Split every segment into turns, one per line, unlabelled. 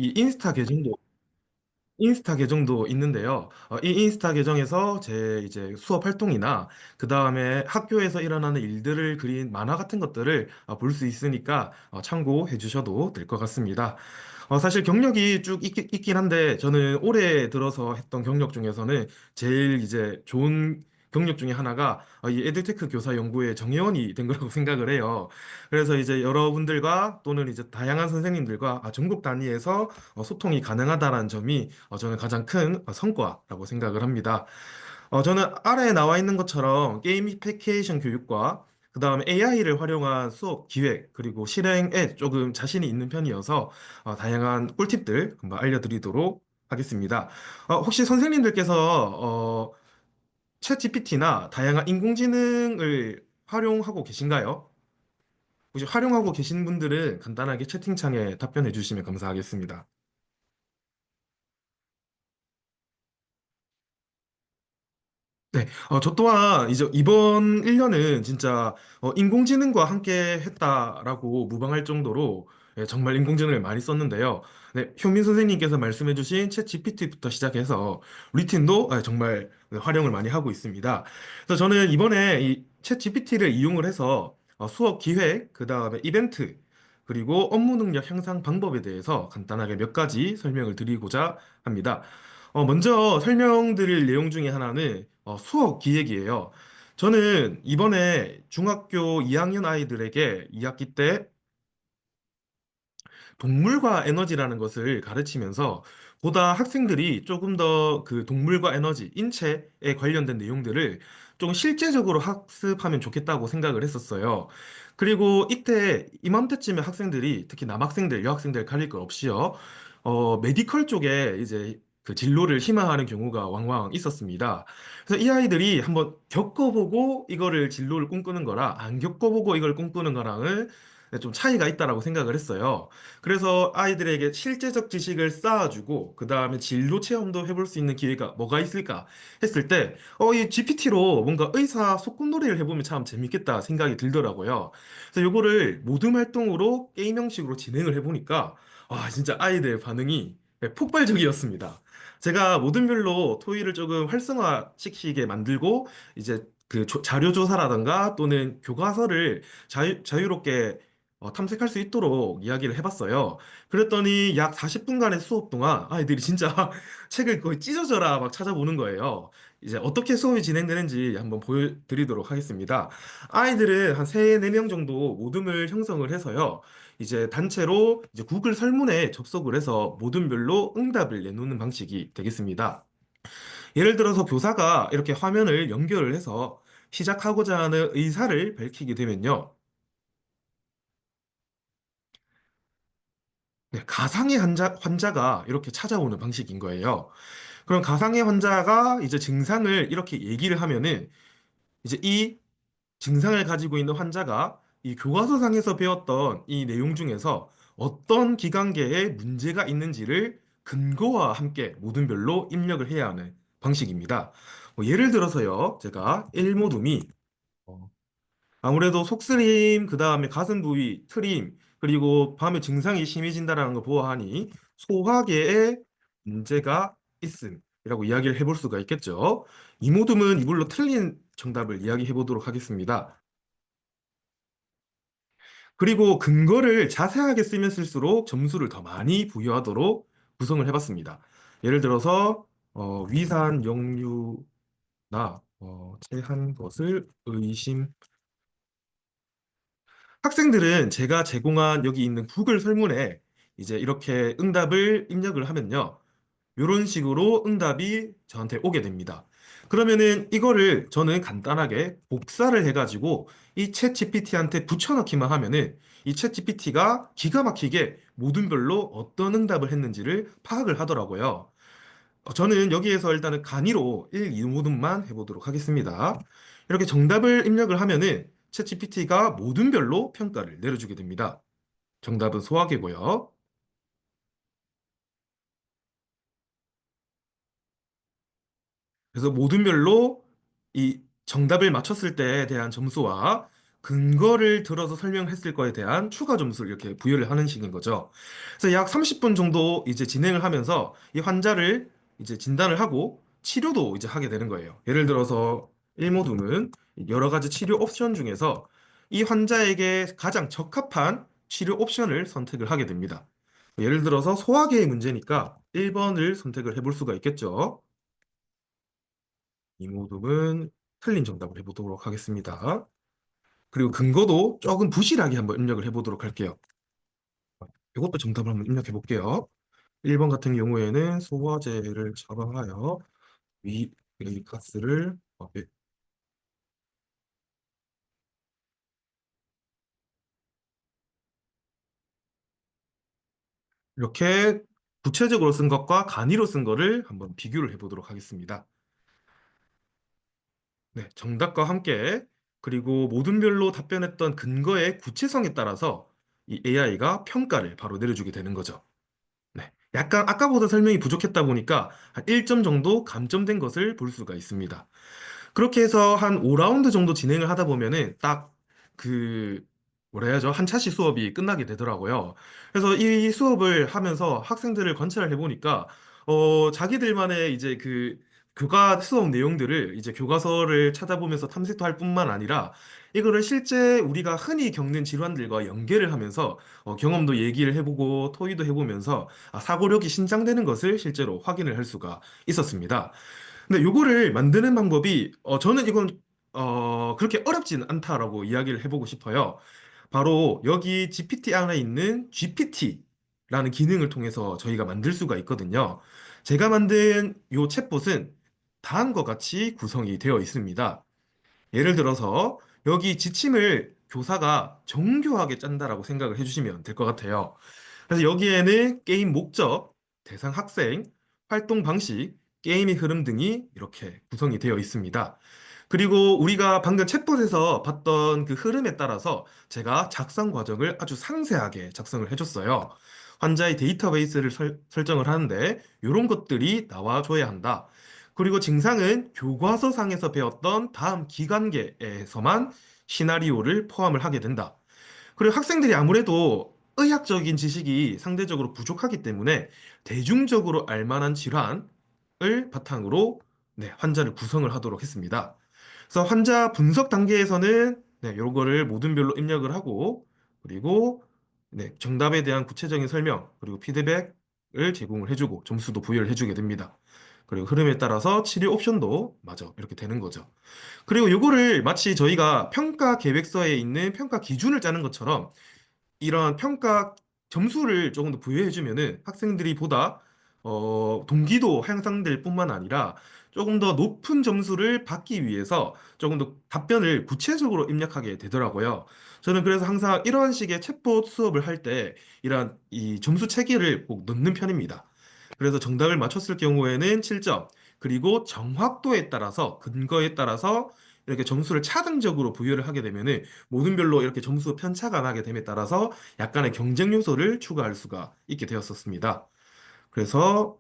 이 인스타 계정도 있는데요. 이 인스타 계정에서 제 이제 수업 활동이나 그 다음에 학교에서 일어나는 일들을 그린 만화 같은 것들을 볼 수 있으니까 참고해 주셔도 될 것 같습니다. 사실 경력이 쭉 있긴 한데 저는 올해 들어서 했던 경력 중에서는 제일 이제 좋은 경력 중에 하나가 이 에듀테크 교사 연구의 정회원이 된 거라고 생각을 해요. 그래서 이제 여러분들과 또는 이제 다양한 선생님들과 전국 단위에서 소통이 가능하다는 점이 저는 가장 큰 성과라고 생각을 합니다. 저는 아래에 나와 있는 것처럼 게이미피케이션 교육과 그 다음에 AI를 활용한 수업 기획 그리고 실행에 조금 자신이 있는 편이어서 다양한 꿀팁들 한번 알려드리도록 하겠습니다. 혹시 선생님들께서 챗 GPT나 다양한 인공지능을 활용하고 계신가요? 혹시 활용하고 계신 분들은 간단하게 채팅창에 답변해 주시면 감사하겠습니다. 네, 저 또한 이제 이번 1년은 진짜 인공지능과 함께 했다라고 무방할 정도로 정말 인공지능을 많이 썼는데요. 네, 효민 선생님께서 말씀해주신 챗 GPT부터 시작해서 리틴도 정말 활용을 많이 하고 있습니다. 그래서 저는 이번에 이 챗 GPT를 이용을 해서 수업 기획, 그 다음에 이벤트, 그리고 업무 능력 향상 방법에 대해서 간단하게 몇 가지 설명을 드리고자 합니다. 먼저 설명드릴 내용 중에 하나는 수업 기획이에요. 저는 이번에 중학교 2학년 아이들에게 2학기 때 동물과 에너지라는 것을 가르치면서 보다 학생들이 조금 더 그 동물과 에너지, 인체에 관련된 내용들을 좀 실제적으로 학습하면 좋겠다고 생각을 했었어요. 그리고 이때 이맘때쯤에 학생들이 특히 남학생들, 여학생들 가릴 것 없이요. 메디컬 쪽에 이제 그 진로를 희망하는 경우가 왕왕 있었습니다. 그래서 이 아이들이 한번 겪어보고 이거를 진로를 꿈꾸는 거랑 안 겪어보고 이걸 꿈꾸는 거랑은 좀 차이가 있다라고 생각을 했어요. 그래서 아이들에게 실제적 지식을 쌓아주고 그 다음에 진로 체험도 해볼 수 있는 기회가 뭐가 있을까 했을 때 이 GPT로 뭔가 의사 소꿉놀이를 해보면 참 재밌겠다 생각이 들더라고요. 그래서 요거를 모둠 활동으로 게임 형식으로 진행을 해보니까 와 진짜 아이들 반응이 폭발적이었습니다. 제가 모둠별로 토의를 조금 활성화시키게 만들고 이제 그 자료 조사라던가 또는 교과서를 자유롭게 탐색할 수 있도록 이야기를 해봤어요. 그랬더니 약 40분간의 수업 동안 아이들이 진짜 책을 거의 찢어져라 막 찾아보는 거예요. 이제 어떻게 수업이 진행되는지 한번 보여드리도록 하겠습니다. 아이들은 한 3, 4명 정도 모둠을 형성을 해서요. 이제 단체로 이제 구글 설문에 접속을 해서 모둠별로 응답을 내놓는 방식이 되겠습니다. 예를 들어서 교사가 이렇게 화면을 연결을 해서 시작하고자 하는 의사를 밝히게 되면요. 네, 가상의 환자가 이렇게 찾아오는 방식인 거예요. 그럼 가상의 환자가 이제 증상을 이렇게 얘기를 하면은 이제 이 증상을 가지고 있는 환자가 이 교과서상에서 배웠던 이 내용 중에서 어떤 기관계에 문제가 있는지를 근거와 함께 모둠별로 입력을 해야 하는 방식입니다. 예를 들어서요, 제가 일모둠이 아무래도 속쓰림, 그 다음에 가슴 부위, 트림, 그리고 밤에 증상이 심해진다라는 걸 보아하니 소화계에 문제가 있음이라고 이야기를 해볼 수가 있겠죠. 이모둠은 이걸로 틀린 정답을 이야기해 보도록 하겠습니다. 그리고 근거를 자세하게 쓰면 쓸수록 점수를 더 많이 부여하도록 구성을 해봤습니다. 예를 들어서 위산 역류나 체한 것을 의심 학생들은 제가 제공한 여기 있는 구글 설문에 이제 이렇게 응답을 입력을 하면요. 이런 식으로 응답이 저한테 오게 됩니다. 그러면은 이거를 저는 간단하게 복사를 해가지고 이 챗 GPT한테 붙여넣기만 하면은 이 챗 GPT가 기가 막히게 모든 별로 어떤 응답을 했는지를 파악을 하더라고요. 저는 여기에서 일단은 간이로 1, 2모둠만 해보도록 하겠습니다. 이렇게 정답을 입력을 하면은 챗GPT가 모든 별로 평가를 내려주게 됩니다. 정답은 소화계고요. 그래서 모든 별로 이 정답을 맞췄을 때에 대한 점수와 근거를 들어서 설명했을 거에 대한 추가 점수를 이렇게 부여를 하는 식인 거죠. 그래서 약 30분 정도 이제 진행을 하면서 이 환자를 이제 진단을 하고 치료도 이제 하게 되는 거예요. 예를 들어서 1모둠은 여러 가지 치료 옵션 중에서 이 환자에게 가장 적합한 치료 옵션을 선택을 하게 됩니다. 예를 들어서 소화계의 문제니까 1번을 선택을 해볼 수가 있겠죠. 이 모둠은 틀린 정답을 해보도록 하겠습니다. 그리고 근거도 조금 부실하게 한번 입력을 해보도록 할게요. 이것도 정답을 한번 입력해 볼게요. 1번 같은 경우에는 소화제를 처방하여 위 가스를 이렇게 구체적으로 쓴 것과 간이로 쓴 거를 한번 비교를 해보도록 하겠습니다. 네, 정답과 함께 그리고 모든 별로 답변했던 근거의 구체성에 따라서 이 AI가 평가를 바로 내려주게 되는 거죠. 네, 약간 아까보다 설명이 부족했다 보니까 한 1점 정도 감점된 것을 볼 수가 있습니다. 그렇게 해서 한 5라운드 정도 진행을 하다 보면은 딱 그 뭐라 해야죠? 한 차시 수업이 끝나게 되더라고요. 그래서 이 수업을 하면서 학생들을 관찰을 해보니까 자기들만의 이제 그 교과 수업 내용들을 이제 교과서를 찾아보면서 탐색도 할 뿐만 아니라 이거를 실제 우리가 흔히 겪는 질환들과 연계를 하면서 경험도 얘기를 해보고 토의도 해보면서 사고력이 신장되는 것을 실제로 확인을 할 수가 있었습니다. 근데 요거를 만드는 방법이 저는 이건 그렇게 어렵지는 않다라고 이야기를 해보고 싶어요. 바로 여기 GPT 안에 있는 GPT라는 기능을 통해서 저희가 만들 수가 있거든요. 제가 만든 요 챗봇은 다음과 같이 구성이 되어 있습니다. 예를 들어서 여기 지침을 교사가 정교하게 짠다라고 생각을 해주시면 될 것 같아요. 그래서 여기에는 게임 목적, 대상 학생, 활동 방식, 게임의 흐름 등이 이렇게 구성이 되어 있습니다. 그리고 우리가 방금 챗봇에서 봤던 그 흐름에 따라서 제가 작성 과정을 아주 상세하게 작성을 해줬어요. 환자의 데이터베이스를 설정을 하는데 이런 것들이 나와줘야 한다. 그리고 증상은 교과서 상에서 배웠던 다음 기관계에서만 시나리오를 포함을 하게 된다. 그리고 학생들이 아무래도 의학적인 지식이 상대적으로 부족하기 때문에 대중적으로 알만한 질환을 바탕으로 네, 환자를 구성을 하도록 했습니다. 그래서 환자 분석 단계에서는 네, 요거를 모든별로 입력을 하고 그리고 네, 정답에 대한 구체적인 설명 그리고 피드백을 제공을 해주고 점수도 부여를 해주게 됩니다. 그리고 흐름에 따라서 치료 옵션도 맞아 이렇게 되는 거죠. 그리고 요거를 마치 저희가 평가 계획서에 있는 평가 기준을 짜는 것처럼 이런 평가 점수를 조금 더 부여해주면은 학생들이 보다 동기도 향상될 뿐만 아니라 조금 더 높은 점수를 받기 위해서 조금 더 답변을 구체적으로 입력하게 되더라고요. 저는 그래서 항상 이런 식의 챗봇 수업을 할 때 이런 이 점수 체계를 꼭 넣는 편입니다. 그래서 정답을 맞췄을 경우에는 7점, 그리고 정확도에 따라서 근거에 따라서 이렇게 점수를 차등적으로 부여를 하게 되면은 모든 별로 이렇게 점수 편차가 나게 됨에 따라서 약간의 경쟁 요소를 추가할 수가 있게 되었었습니다. 그래서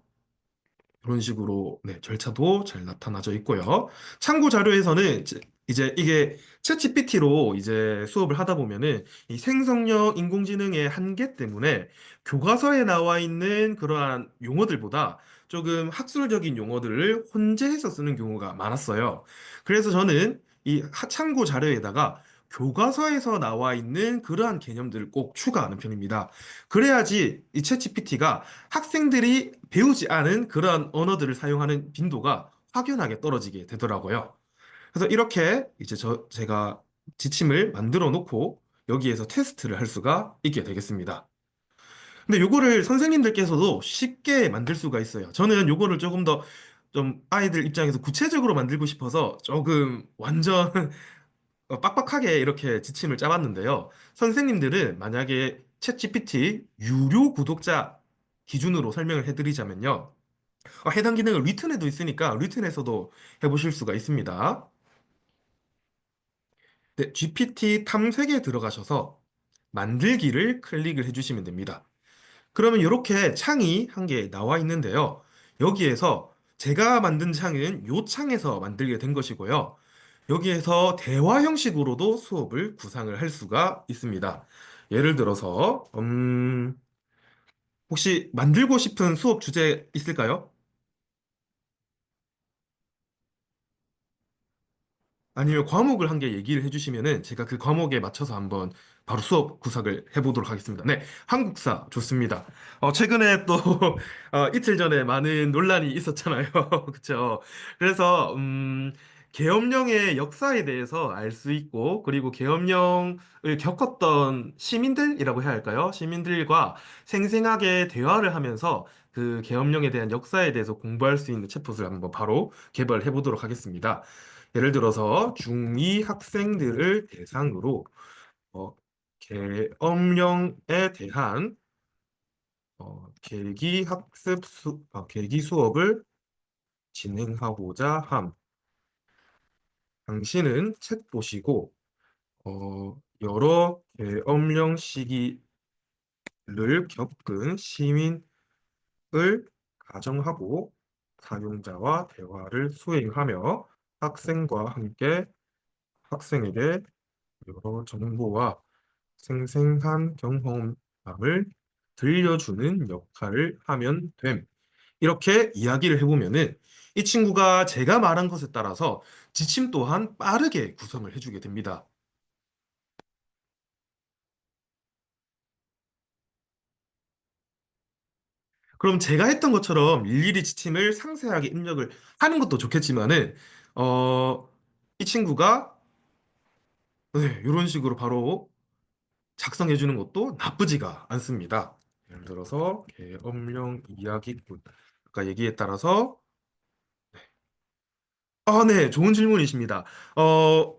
그런 식으로 네, 절차도 잘 나타나져 있고요. 참고 자료에서는 이제 이게 챗GPT로 이제 수업을 하다 보면은 이 생성형 인공지능의 한계 때문에 교과서에 나와 있는 그러한 용어들보다 조금 학술적인 용어들을 혼재해서 쓰는 경우가 많았어요. 그래서 저는 이 참고 자료에다가 교과서에서 나와 있는 그러한 개념들을 꼭 추가하는 편입니다. 그래야지 이 챗GPT가 학생들이 배우지 않은 그러한 언어들을 사용하는 빈도가 확연하게 떨어지게 되더라고요. 그래서 이렇게 이제 제가 지침을 만들어 놓고 여기에서 테스트를 할 수가 있게 되겠습니다. 근데 요거를 선생님들께서도 쉽게 만들 수가 있어요. 저는 요거를 조금 더 좀 아이들 입장에서 구체적으로 만들고 싶어서 조금 완전 빡빡하게 이렇게 지침을 짜봤는데요. 선생님들은 만약에 챗GPT 유료 구독자 기준으로 설명을 해드리자면요. 해당 기능을 리튼에도 있으니까 리튼에서도 해보실 수가 있습니다. 네, GPT 탐색에 들어가셔서 만들기를 클릭을 해주시면 됩니다. 그러면 이렇게 창이 한 개 나와 있는데요. 여기에서 제가 만든 창은 요 창에서 만들게 된 것이고요. 여기에서 대화 형식으로도 수업을 구상을 할 수가 있습니다. 예를 들어서, 혹시 만들고 싶은 수업 주제 있을까요? 아니면 과목을 한 개 얘기를 해주시면은 제가 그 과목에 맞춰서 한번 바로 수업 구상을 해보도록 하겠습니다. 네, 한국사 좋습니다. 최근에 또 이틀 전에 많은 논란이 있었잖아요. 그렇죠? 그래서 계엄령의 역사에 대해서 알 수 있고 그리고 계엄령을 겪었던 시민들이라고 해야 할까요? 시민들과 생생하게 대화를 하면서 그 계엄령에 대한 역사에 대해서 공부할 수 있는 챕터를 한번 바로 개발해 보도록 하겠습니다. 예를 들어서 중2 학생들을 대상으로 계엄령에 대한 계기 수업을 진행하고자 함. 당신은 책 보시고 여러 계엄령 시기를 겪은 시민을 가정하고 사용자와 대화를 수행하며 학생과 함께 학생에게 여러 정보와 생생한 경험담을 들려주는 역할을 하면 됨. 이렇게 이야기를 해보면은 이 친구가 제가 말한 것에 따라서 지침 또한 빠르게 구성을 해주게 됩니다. 그럼 제가 했던 것처럼 일일이 지침을 상세하게 입력을 하는 것도 좋겠지만은, 어, 이 친구가 네, 이런 식으로 바로 작성해 주는 것도 나쁘지가 않습니다. 예를 들어서 계엄령 이야기꾼 아까 얘기에 따라서 네, 좋은 질문이십니다.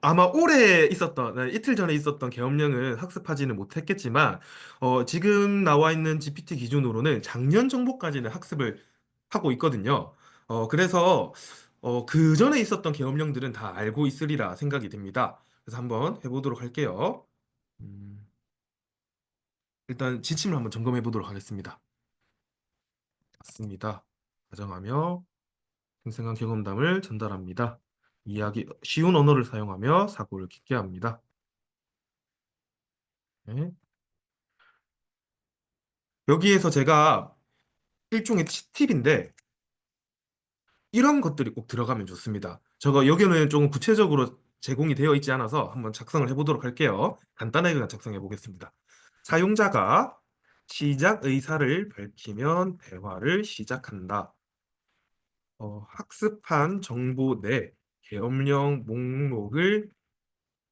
아마 올해 있었던, 네, 이틀 전에 있었던 계엄령은 학습하지는 못했겠지만, 지금 나와 있는 GPT 기준으로는 작년 정보까지는 학습을 하고 있거든요. 그래서, 그 전에 있었던 계엄령들은 다 알고 있으리라 생각이 됩니다. 그래서 한번 해보도록 할게요. 음, 일단 지침을 한번 점검해 보도록 하겠습니다. 맞습니다. 가정하며 생생한 경험담을 전달합니다. 이야기, 쉬운 언어를 사용하며 사고를 깊게 합니다. 네. 여기에서 제가 일종의 팁인데, 이런 것들이 꼭 들어가면 좋습니다. 저거 여기는 조금 구체적으로 제공이 되어 있지 않아서 한번 작성을 해보도록 할게요. 간단하게 그냥 작성해 보겠습니다. 사용자가 시작 의사를 밝히면 대화를 시작한다. 학습한 정보 내 계엄령 목록을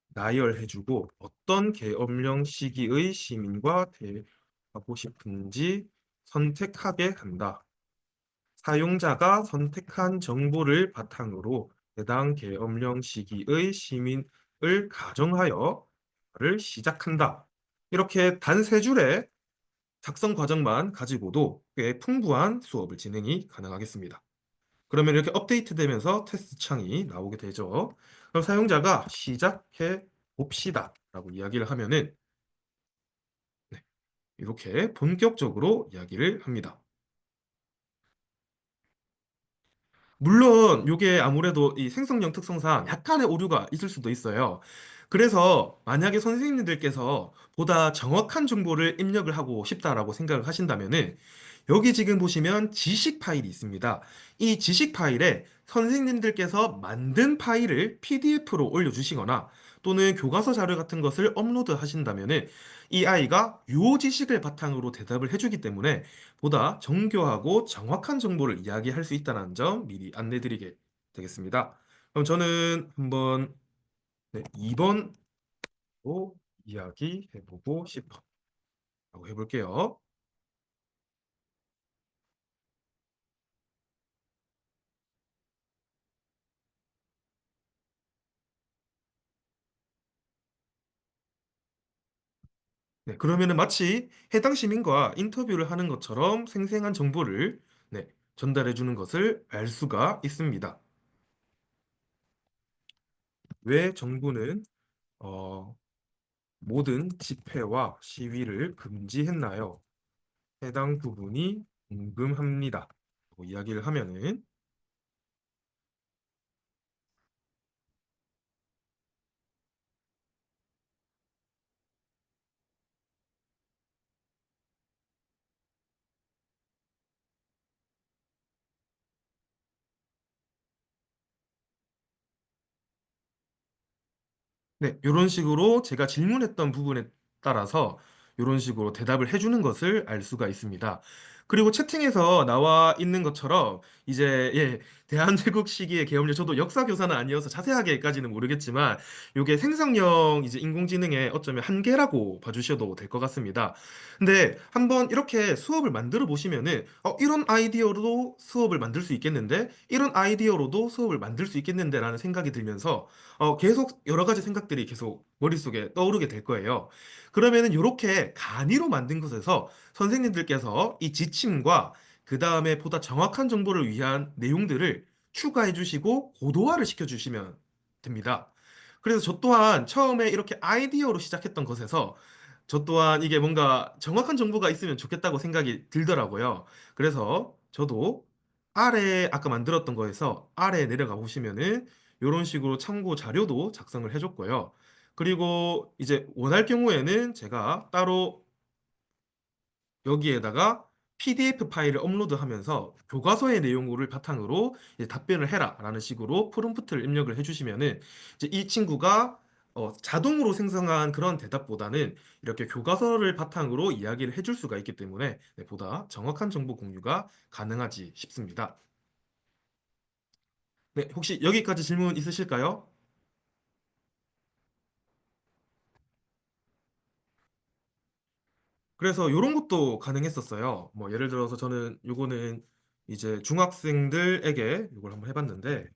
나열해주고 어떤 계엄령 시기의 시민과 대화하고 싶은지 선택하게 한다. 사용자가 선택한 정보를 바탕으로 해당 계엄령 시기의 시민을 가정하여 를 시작한다. 이렇게 단 세 줄의 작성 과정만 가지고도 꽤 풍부한 수업을 진행이 가능하겠습니다. 그러면 이렇게 업데이트되면서 테스트 창이 나오게 되죠. 그럼 사용자가 시작해 봅시다 라고 이야기를 하면은 네, 이렇게 본격적으로 이야기를 합니다. 물론 이게 아무래도 이 생성형 특성상 약간의 오류가 있을 수도 있어요. 그래서 만약에 선생님들께서 보다 정확한 정보를 입력을 하고 싶다라고 생각을 하신다면은 여기 지금 보시면 지식 파일이 있습니다. 이 지식 파일에 선생님들께서 만든 파일을 PDF로 올려주시거나 또는 교과서 자료 같은 것을 업로드 하신다면은 이 아이가 요 지식을 바탕으로 대답을 해주기 때문에 보다 정교하고 정확한 정보를 이야기할 수 있다는 점 미리 안내드리게 되겠습니다. 그럼 저는 한번 2번으로 이야기해보고 싶어 라고 해볼게요. 네, 그러면은 마치 해당 시민과 인터뷰를 하는 것처럼 생생한 정보를 전달해 주는 것을 알 수가 있습니다. 왜 정부는 어, 모든 집회와 시위를 금지했나요? 해당 부분이 궁금합니다. 이야기를 하면은 네, 이런 식으로 제가 질문했던 부분에 따라서 이런 식으로 대답을 해주는 것을 알 수가 있습니다. 그리고 채팅에서 나와 있는 것처럼 이제 예, 대한제국 시기의 계엄령 저도 역사 교사는 아니어서 자세하게까지는 모르겠지만 이게 생성형 이제 인공지능의 어쩌면 한계라고 봐주셔도 될 것 같습니다. 근데 한번 이렇게 수업을 만들어 보시면은 이런 아이디어로도 수업을 만들 수 있겠는데 이런 아이디어로도 수업을 만들 수 있겠는데라는 생각이 들면서 계속 여러 가지 생각들이 계속 머릿속에 떠오르게 될 거예요. 그러면은 이렇게 간이로 만든 것에서 선생님들께서 이 지침과 그 다음에 보다 정확한 정보를 위한 내용들을 추가해 주시고 고도화를 시켜 주시면 됩니다. 그래서 저 또한 처음에 이렇게 아이디어로 시작했던 것에서 저 또한 이게 뭔가 정확한 정보가 있으면 좋겠다고 생각이 들더라고요. 그래서 저도 아래 아까 만들었던 거에서 아래에 내려가 보시면은 이런 식으로 참고 자료도 작성을 해줬고요. 그리고 이제 원할 경우에는 제가 따로 여기에다가 PDF 파일을 업로드하면서 교과서의 내용을 바탕으로 이제 답변을 해라라는 식으로 프롬프트를 입력을 해주시면은 이제 이 친구가 자동으로 생성한 그런 대답보다는 이렇게 교과서를 바탕으로 이야기를 해줄 수가 있기 때문에 네, 보다 정확한 정보 공유가 가능하지 싶습니다. 네, 혹시 여기까지 질문 있으실까요? 그래서 이런 것도 가능했었어요. 뭐 예를 들어서 저는 요거는 이제 중학생들에게 이걸 한번 해봤는데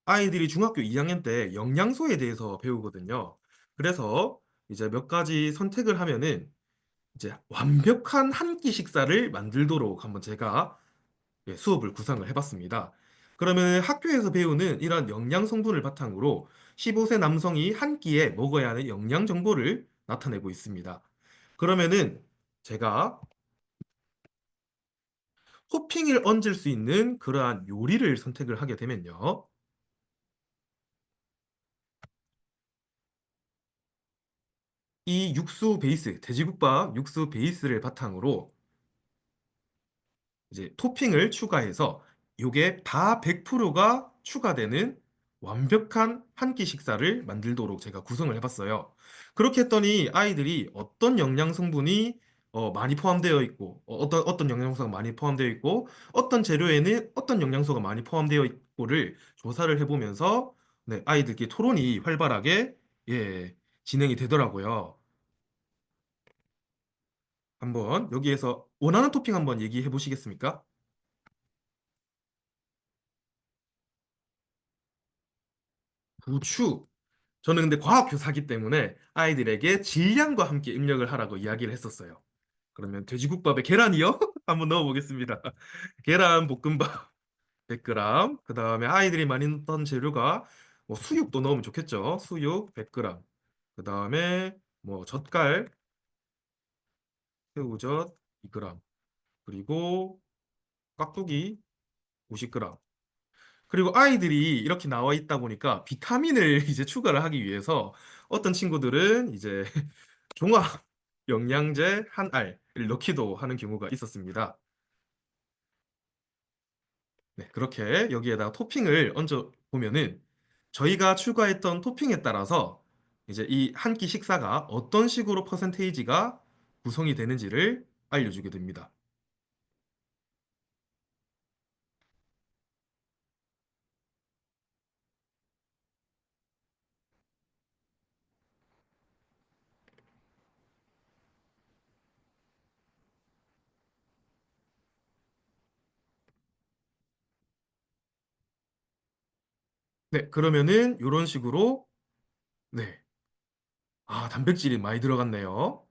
아이들이 중학교 2학년 때 영양소에 대해서 배우거든요. 그래서 이제 몇 가지 선택을 하면은 이제 완벽한 한 끼 식사를 만들도록 한번 제가 예, 수업을 구상을 해봤습니다. 그러면 학교에서 배우는 이런 영양 성분을 바탕으로 15세 남성이 한 끼에 먹어야 하는 영양 정보를 나타내고 있습니다. 그러면은 제가 토핑을 얹을 수 있는 그러한 요리를 선택을 하게 되면요. 이 육수 베이스, 돼지국밥 육수 베이스를 바탕으로 이제 토핑을 추가해서 요게 다 100%가 추가되는 완벽한 한 끼 식사를 만들도록 제가 구성을 해봤어요. 그렇게 했더니 아이들이 어떤 영양 성분이 많이 포함되어 있고 어떤 영양소가 많이 포함되어 있고 어떤 재료에는 어떤 영양소가 많이 포함되어 있고를 조사를 해보면서 네, 아이들끼리 토론이 활발하게 예, 진행이 되더라고요. 한번 여기에서 원하는 토핑 한번 얘기해 보시겠습니까? 부추. 저는 근데 과학교사기 때문에 아이들에게 질량과 함께 입력을 하라고 이야기를 했었어요. 그러면 돼지국밥에 계란이요? 한번 넣어보겠습니다. 계란 볶음밥 100g. 그 다음에 아이들이 많이 넣던 재료가 뭐 수육도 넣으면 좋겠죠. 수육 100g. 그 다음에 뭐 젓갈, 새우젓 2g. 그리고 깍두기 50g. 그리고 아이들이 이렇게 나와 있다 보니까 비타민을 이제 추가를 하기 위해서 어떤 친구들은 이제 종합 영양제 한 알을 넣기도 하는 경우가 있었습니다. 네, 그렇게 여기에다가 토핑을 얹어 보면은 저희가 추가했던 토핑에 따라서 이제 이 한 끼 식사가 어떤 식으로 퍼센테이지가 구성이 되는지를 알려주게 됩니다. 네, 그러면은 이런 식으로 네, 단백질이 많이 들어갔네요.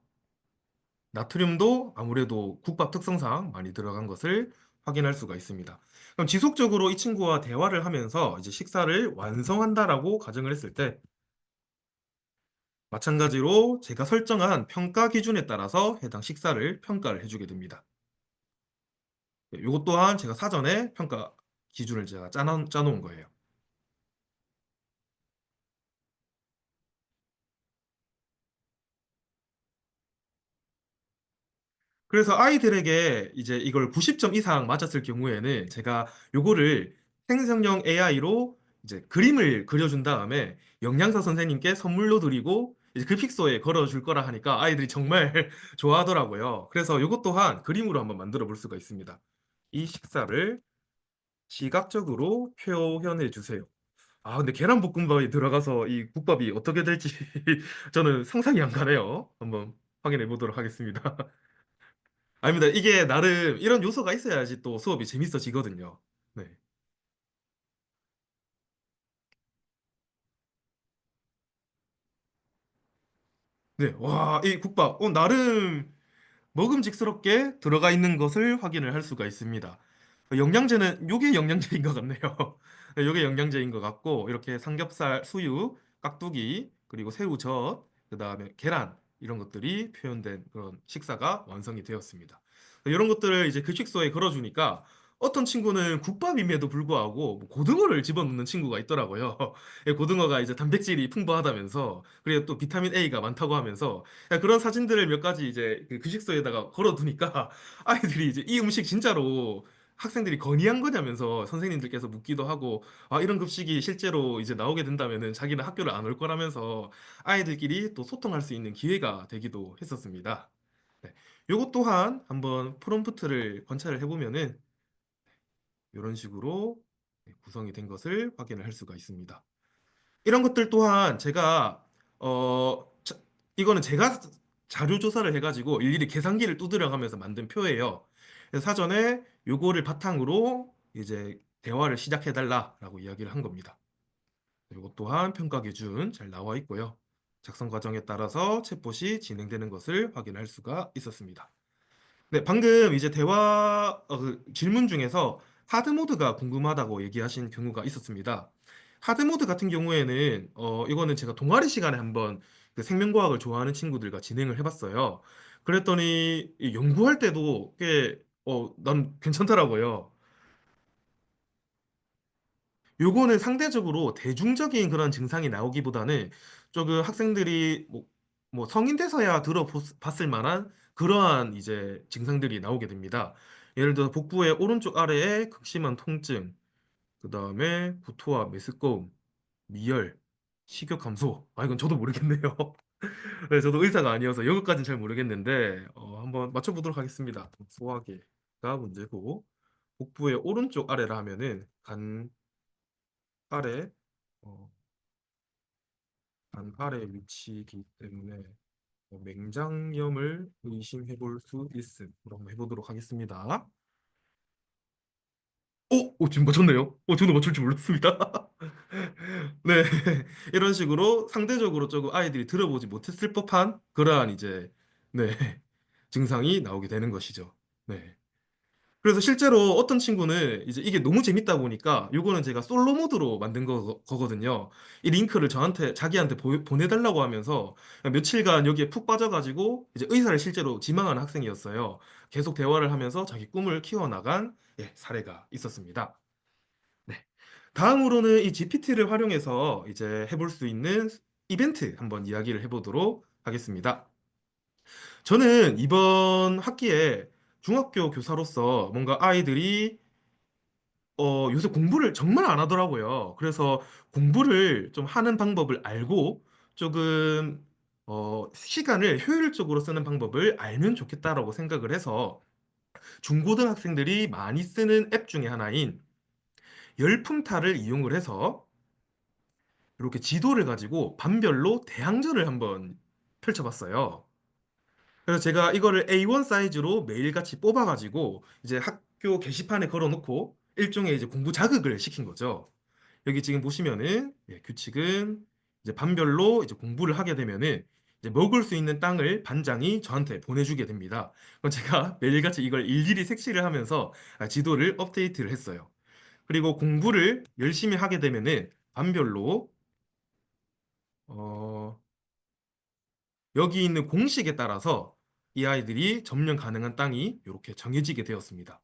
나트륨도 아무래도 국밥 특성상 많이 들어간 것을 확인할 수가 있습니다. 그럼 지속적으로 이 친구와 대화를 하면서 이제 식사를 완성한다라고 가정을 했을 때 마찬가지로 제가 설정한 평가 기준에 따라서 해당 식사를 평가를 해주게 됩니다. 이것 또한 제가 사전에 평가 기준을 제가 짜놓은 거예요. 그래서 아이들에게 이제 이걸 90점 이상 맞았을 경우에는 제가 요거를 생성형 AI로 이제 그림을 그려준 다음에 영양사 선생님께 선물로 드리고 이제 급식소에 걸어줄 거라 하니까 아이들이 정말 좋아하더라고요. 그래서 이것 또한 그림으로 한번 만들어 볼 수가 있습니다. 이 식사를 시각적으로 표현해 주세요. 아, 근데 계란볶음밥이 들어가서 이 국밥이 어떻게 될지 저는 상상이 안 가네요. 한번 확인해 보도록 하겠습니다. 아닙니다. 이게 나름 이런 요소가 있어야지 또 수업이 재밌어지거든요. 네. 네. 와, 이 국밥. 나름 먹음직스럽게 들어가 있는 것을 확인을 할 수가 있습니다. 영양제는 요게 영양제인 것 같네요. 네, 요게 영양제인 것 같고 이렇게 삼겹살, 수육, 깍두기, 그리고 새우젓, 그다음에 계란 이런 것들이 표현된 그런 식사가 완성이 되었습니다. 이런 것들을 이제 급식소에 걸어주니까 어떤 친구는 국밥임에도 불구하고 뭐 고등어를 집어넣는 친구가 있더라고요. 고등어가 이제 단백질이 풍부하다면서 그리고 또 비타민 A가 많다고 하면서 그런 사진들을 몇 가지 이제 그 급식소에다가 걸어두니까 아이들이 이제 이 음식 진짜로 학생들이 건의한 거냐면서 선생님들께서 묻기도 하고 아 이런 급식이 실제로 이제 나오게 된다면은 자기는 학교를 안 올 거라면서 아이들끼리 또 소통할 수 있는 기회가 되기도 했었습니다. 네. 요것 또한 한번 프롬프트를 관찰을 해보면은 이런 식으로 구성이 된 것을 확인을 할 수가 있습니다. 이런 것들 또한 제가 이거는 제가 자료 조사를 해가지고 일일이 계산기를 두드려가면서 만든 표예요. 그래서 사전에 요거를 바탕으로 이제 대화를 시작해달라라고 이야기를 한 겁니다. 이것 또한 평가 기준 잘 나와 있고요. 작성 과정에 따라서 챗봇이 진행되는 것을 확인할 수가 있었습니다. 네, 방금 이제 대화 그 질문 중에서 하드 모드가 궁금하다고 얘기하신 경우가 있었습니다. 하드 모드 같은 경우에는 이거는 제가 동아리 시간에 한번 그 생명과학을 좋아하는 친구들과 진행을 해봤어요. 그랬더니 이 연구할 때도 꽤 난 괜찮더라고요. 요거는 상대적으로 대중적인 그런 증상이 나오기보다는 조금 학생들이 뭐 성인 돼서야 들어봤을 만한 그러한 이제 증상들이 나오게 됩니다. 예를 들어 복부의 오른쪽 아래에 극심한 통증, 그 다음에 구토와 메스꺼움, 미열, 식욕 감소. 아 이건 저도 모르겠네요. 네, 저도 의사가 아니어서 이것까지는 잘 모르겠는데 한번 맞춰보도록 하겠습니다. 소화기가 문제고 복부의 오른쪽 아래라 하면은 간 아래 어, 간 아래 위치이기 때문에 맹장염을 의심해 볼 수 있음. 그럼 한번 해보도록 하겠습니다. 지금 맞췄네요. 저도 맞출 줄 몰랐습니다. 네, 이런 식으로 상대적으로 조금 아이들이 들어보지 못했을 법한 그러한 이제 네 증상이 나오게 되는 것이죠. 네. 그래서 실제로 어떤 친구는 이제 이게 너무 재밌다 보니까 요거는 제가 솔로 모드로 만든 거거든요. 이 링크를 저한테 자기한테 보내달라고 하면서 며칠간 여기에 푹 빠져가지고 이제 의사를 실제로 지망하는 학생이었어요. 계속 대화를 하면서 자기 꿈을 키워나간 사례가 있었습니다. 네. 다음으로는 이 GPT를 활용해서 이제 해볼 수 있는 이벤트 한번 이야기를 해보도록 하겠습니다. 저는 이번 학기에 중학교 교사로서 뭔가 아이들이 요새 공부를 정말 안 하더라고요. 그래서 공부를 좀 하는 방법을 알고 조금 시간을 효율적으로 쓰는 방법을 알면 좋겠다라고 생각을 해서 중고등학생들이 많이 쓰는 앱 중에 하나인 열품타를 이용을 해서 이렇게 지도를 가지고 반별로 대항전을 한번 펼쳐봤어요. 그래서 제가 이거를 A1 사이즈로 매일같이 뽑아가지고 이제 학교 게시판에 걸어놓고 일종의 이제 공부 자극을 시킨 거죠. 여기 지금 보시면은 규칙은 이제 반별로 이제 공부를 하게 되면은 이제 먹을 수 있는 땅을 반장이 저한테 보내주게 됩니다. 그럼 제가 매일같이 이걸 일일이 색칠을 하면서 지도를 업데이트를 했어요. 그리고 공부를 열심히 하게 되면은 반별로 어, 여기 있는 공식에 따라서 이 아이들이 점령 가능한 땅이 이렇게 정해지게 되었습니다.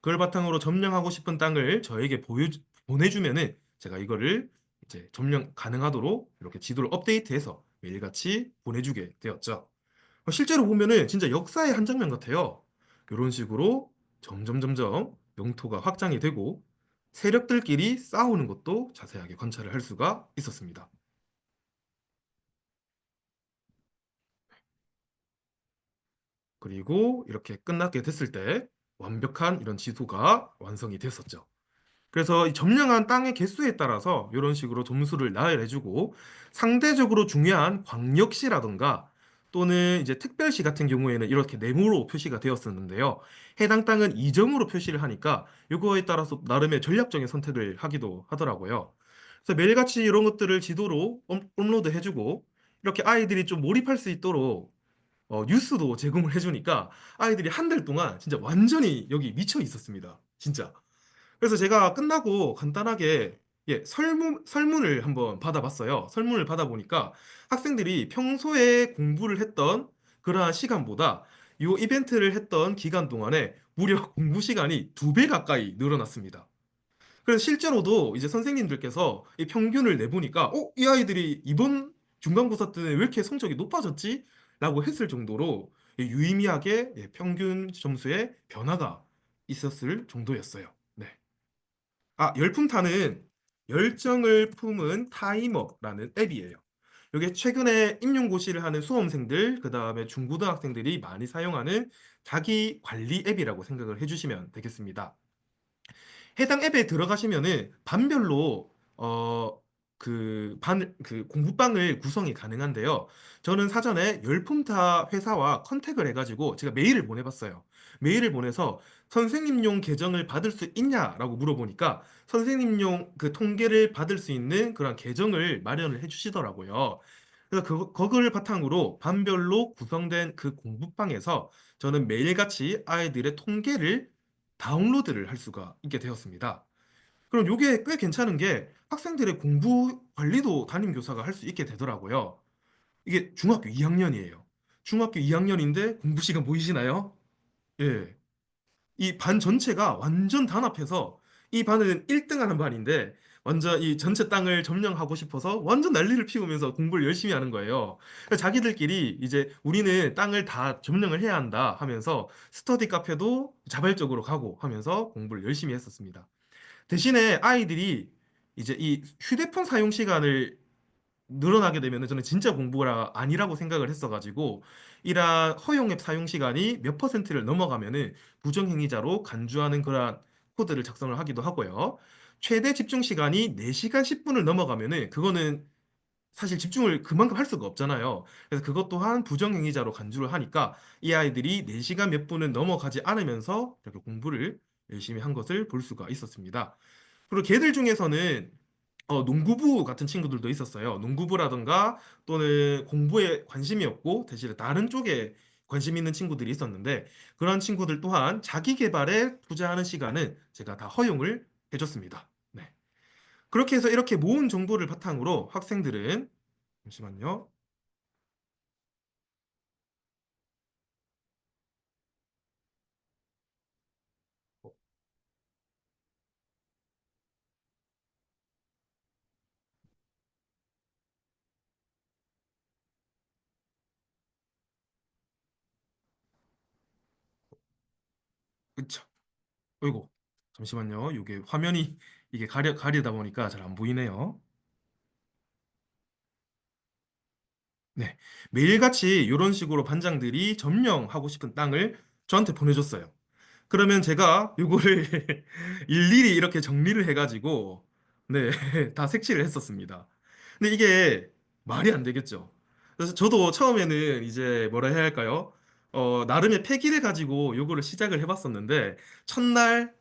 그걸 바탕으로 점령하고 싶은 땅을 저에게 보내주면은 제가 이거를 이제 점령 가능하도록 이렇게 지도를 업데이트해서 매일같이 보내주게 되었죠. 실제로 보면은 진짜 역사의 한 장면 같아요. 이런 식으로 점점 영토가 확장이 되고 세력들끼리 싸우는 것도 자세하게 관찰을 할 수가 있었습니다. 그리고 이렇게 끝나게 됐을 때 완벽한 이런 지도가 완성이 됐었죠. 그래서 이 점령한 땅의 개수에 따라서 이런 식으로 점수를 나열해주고 상대적으로 중요한 광역시라던가 또는 이제 특별시 같은 경우에는 이렇게 네모로 표시가 되었었는데요. 해당 땅은 2점으로 표시를 하니까 이거에 따라서 나름의 전략적인 선택을 하기도 하더라고요. 그래서 매일같이 이런 것들을 지도로 업로드해주고 이렇게 아이들이 좀 몰입할 수 있도록 뉴스도 제공을 해주니까 아이들이 한 달 동안 진짜 완전히 여기 미쳐 있었습니다. 진짜. 그래서 제가 끝나고 간단하게 설문을 한번 받아봤어요. 설문을 받아보니까 학생들이 평소에 공부를 했던 그러한 시간보다 이 이벤트를 했던 기간 동안에 무려 공부 시간이 2배 가까이 늘어났습니다. 그래서 실제로도 이제 선생님들께서 이 평균을 내보니까 이 아이들이 이번 중간고사 때는 왜 이렇게 성적이 높아졌지? 라고 했을 정도로 유의미하게 평균 점수의 변화가 있었을 정도였어요. 네. 열품타는 열정을 품은 타이머라는 앱이에요. 이게 최근에 임용고시를 하는 수험생들, 그 다음에 중고등학생들이 많이 사용하는 자기 관리 앱이라고 생각을 해주시면 되겠습니다. 해당 앱에 들어가시면은 반별로 그 공부방을 구성이 가능한데요. 저는 사전에 열품타 회사와 컨택을 해가지고 제가 메일을 보내봤어요. 메일을 보내서 선생님용 계정을 받을 수 있냐라고 물어보니까 선생님용 그 통계를 받을 수 있는 그런 계정을 마련을 해주시더라고요. 그래서 그걸 바탕으로 반별로 구성된 그 공부방에서 저는 매일같이 아이들의 통계를 다운로드를 할 수가 있게 되었습니다. 그럼 이게 꽤 괜찮은 게 학생들의 공부 관리도 담임 교사가 할 수 있게 되더라고요. 이게 중학교 2학년이에요. 중학교 2학년인데 공부 시간 보이시나요? 예. 이 반 전체가 완전 단합해서 이 반은 1등 하는 반인데 완전 이 전체 땅을 점령하고 싶어서 완전 난리를 피우면서 공부를 열심히 하는 거예요. 그래서 자기들끼리 이제 우리는 땅을 다 점령을 해야 한다 하면서 스터디 카페도 자발적으로 가고 하면서 공부를 열심히 했었습니다. 대신에 아이들이 이제 이 휴대폰 사용 시간을 늘어나게 되면 저는 진짜 공부가 아니라고 생각을 했어가지고 이러한 허용 앱 사용 시간이 몇 퍼센트를 넘어가면은 부정행위자로 간주하는 그런 코드를 작성을 하기도 하고요. 최대 집중 시간이 4시간 10분을 넘어가면은 그거는 사실 집중을 그만큼 할 수가 없잖아요. 그래서 그것 또한 부정행위자로 간주를 하니까 이 아이들이 4시간 몇 분을 넘어가지 않으면서 이렇게 공부를 열심히 한 것을 볼 수가 있었습니다. 그리고 걔들 중에서는 농구부 같은 친구들도 있었어요. 농구부라든가 또는 공부에 관심이 없고 대신에 다른 쪽에 관심 있는 친구들이 있었는데 그런 친구들 또한 자기 개발에 투자하는 시간은 제가 다 허용을 해줬습니다. 네. 그렇게 해서 이렇게 모은 정보를 바탕으로 학생들은 잠시만요. 그쵸. 어이고. 잠시만요. 이게 화면이 이게 가리다 보니까 잘 안 보이네요. 네. 매일같이 이런 식으로 반장들이 점령하고 싶은 땅을 저한테 보내줬어요. 그러면 제가 요거를 일일이 이렇게 정리를 해가지고 네, 다 색칠을 했었습니다. 근데 이게 말이 안 되겠죠. 그래서 저도 처음에는 이제 뭐라 해야 할까요? 나름의 패기를 가지고 요거를 시작을 해봤었는데 첫날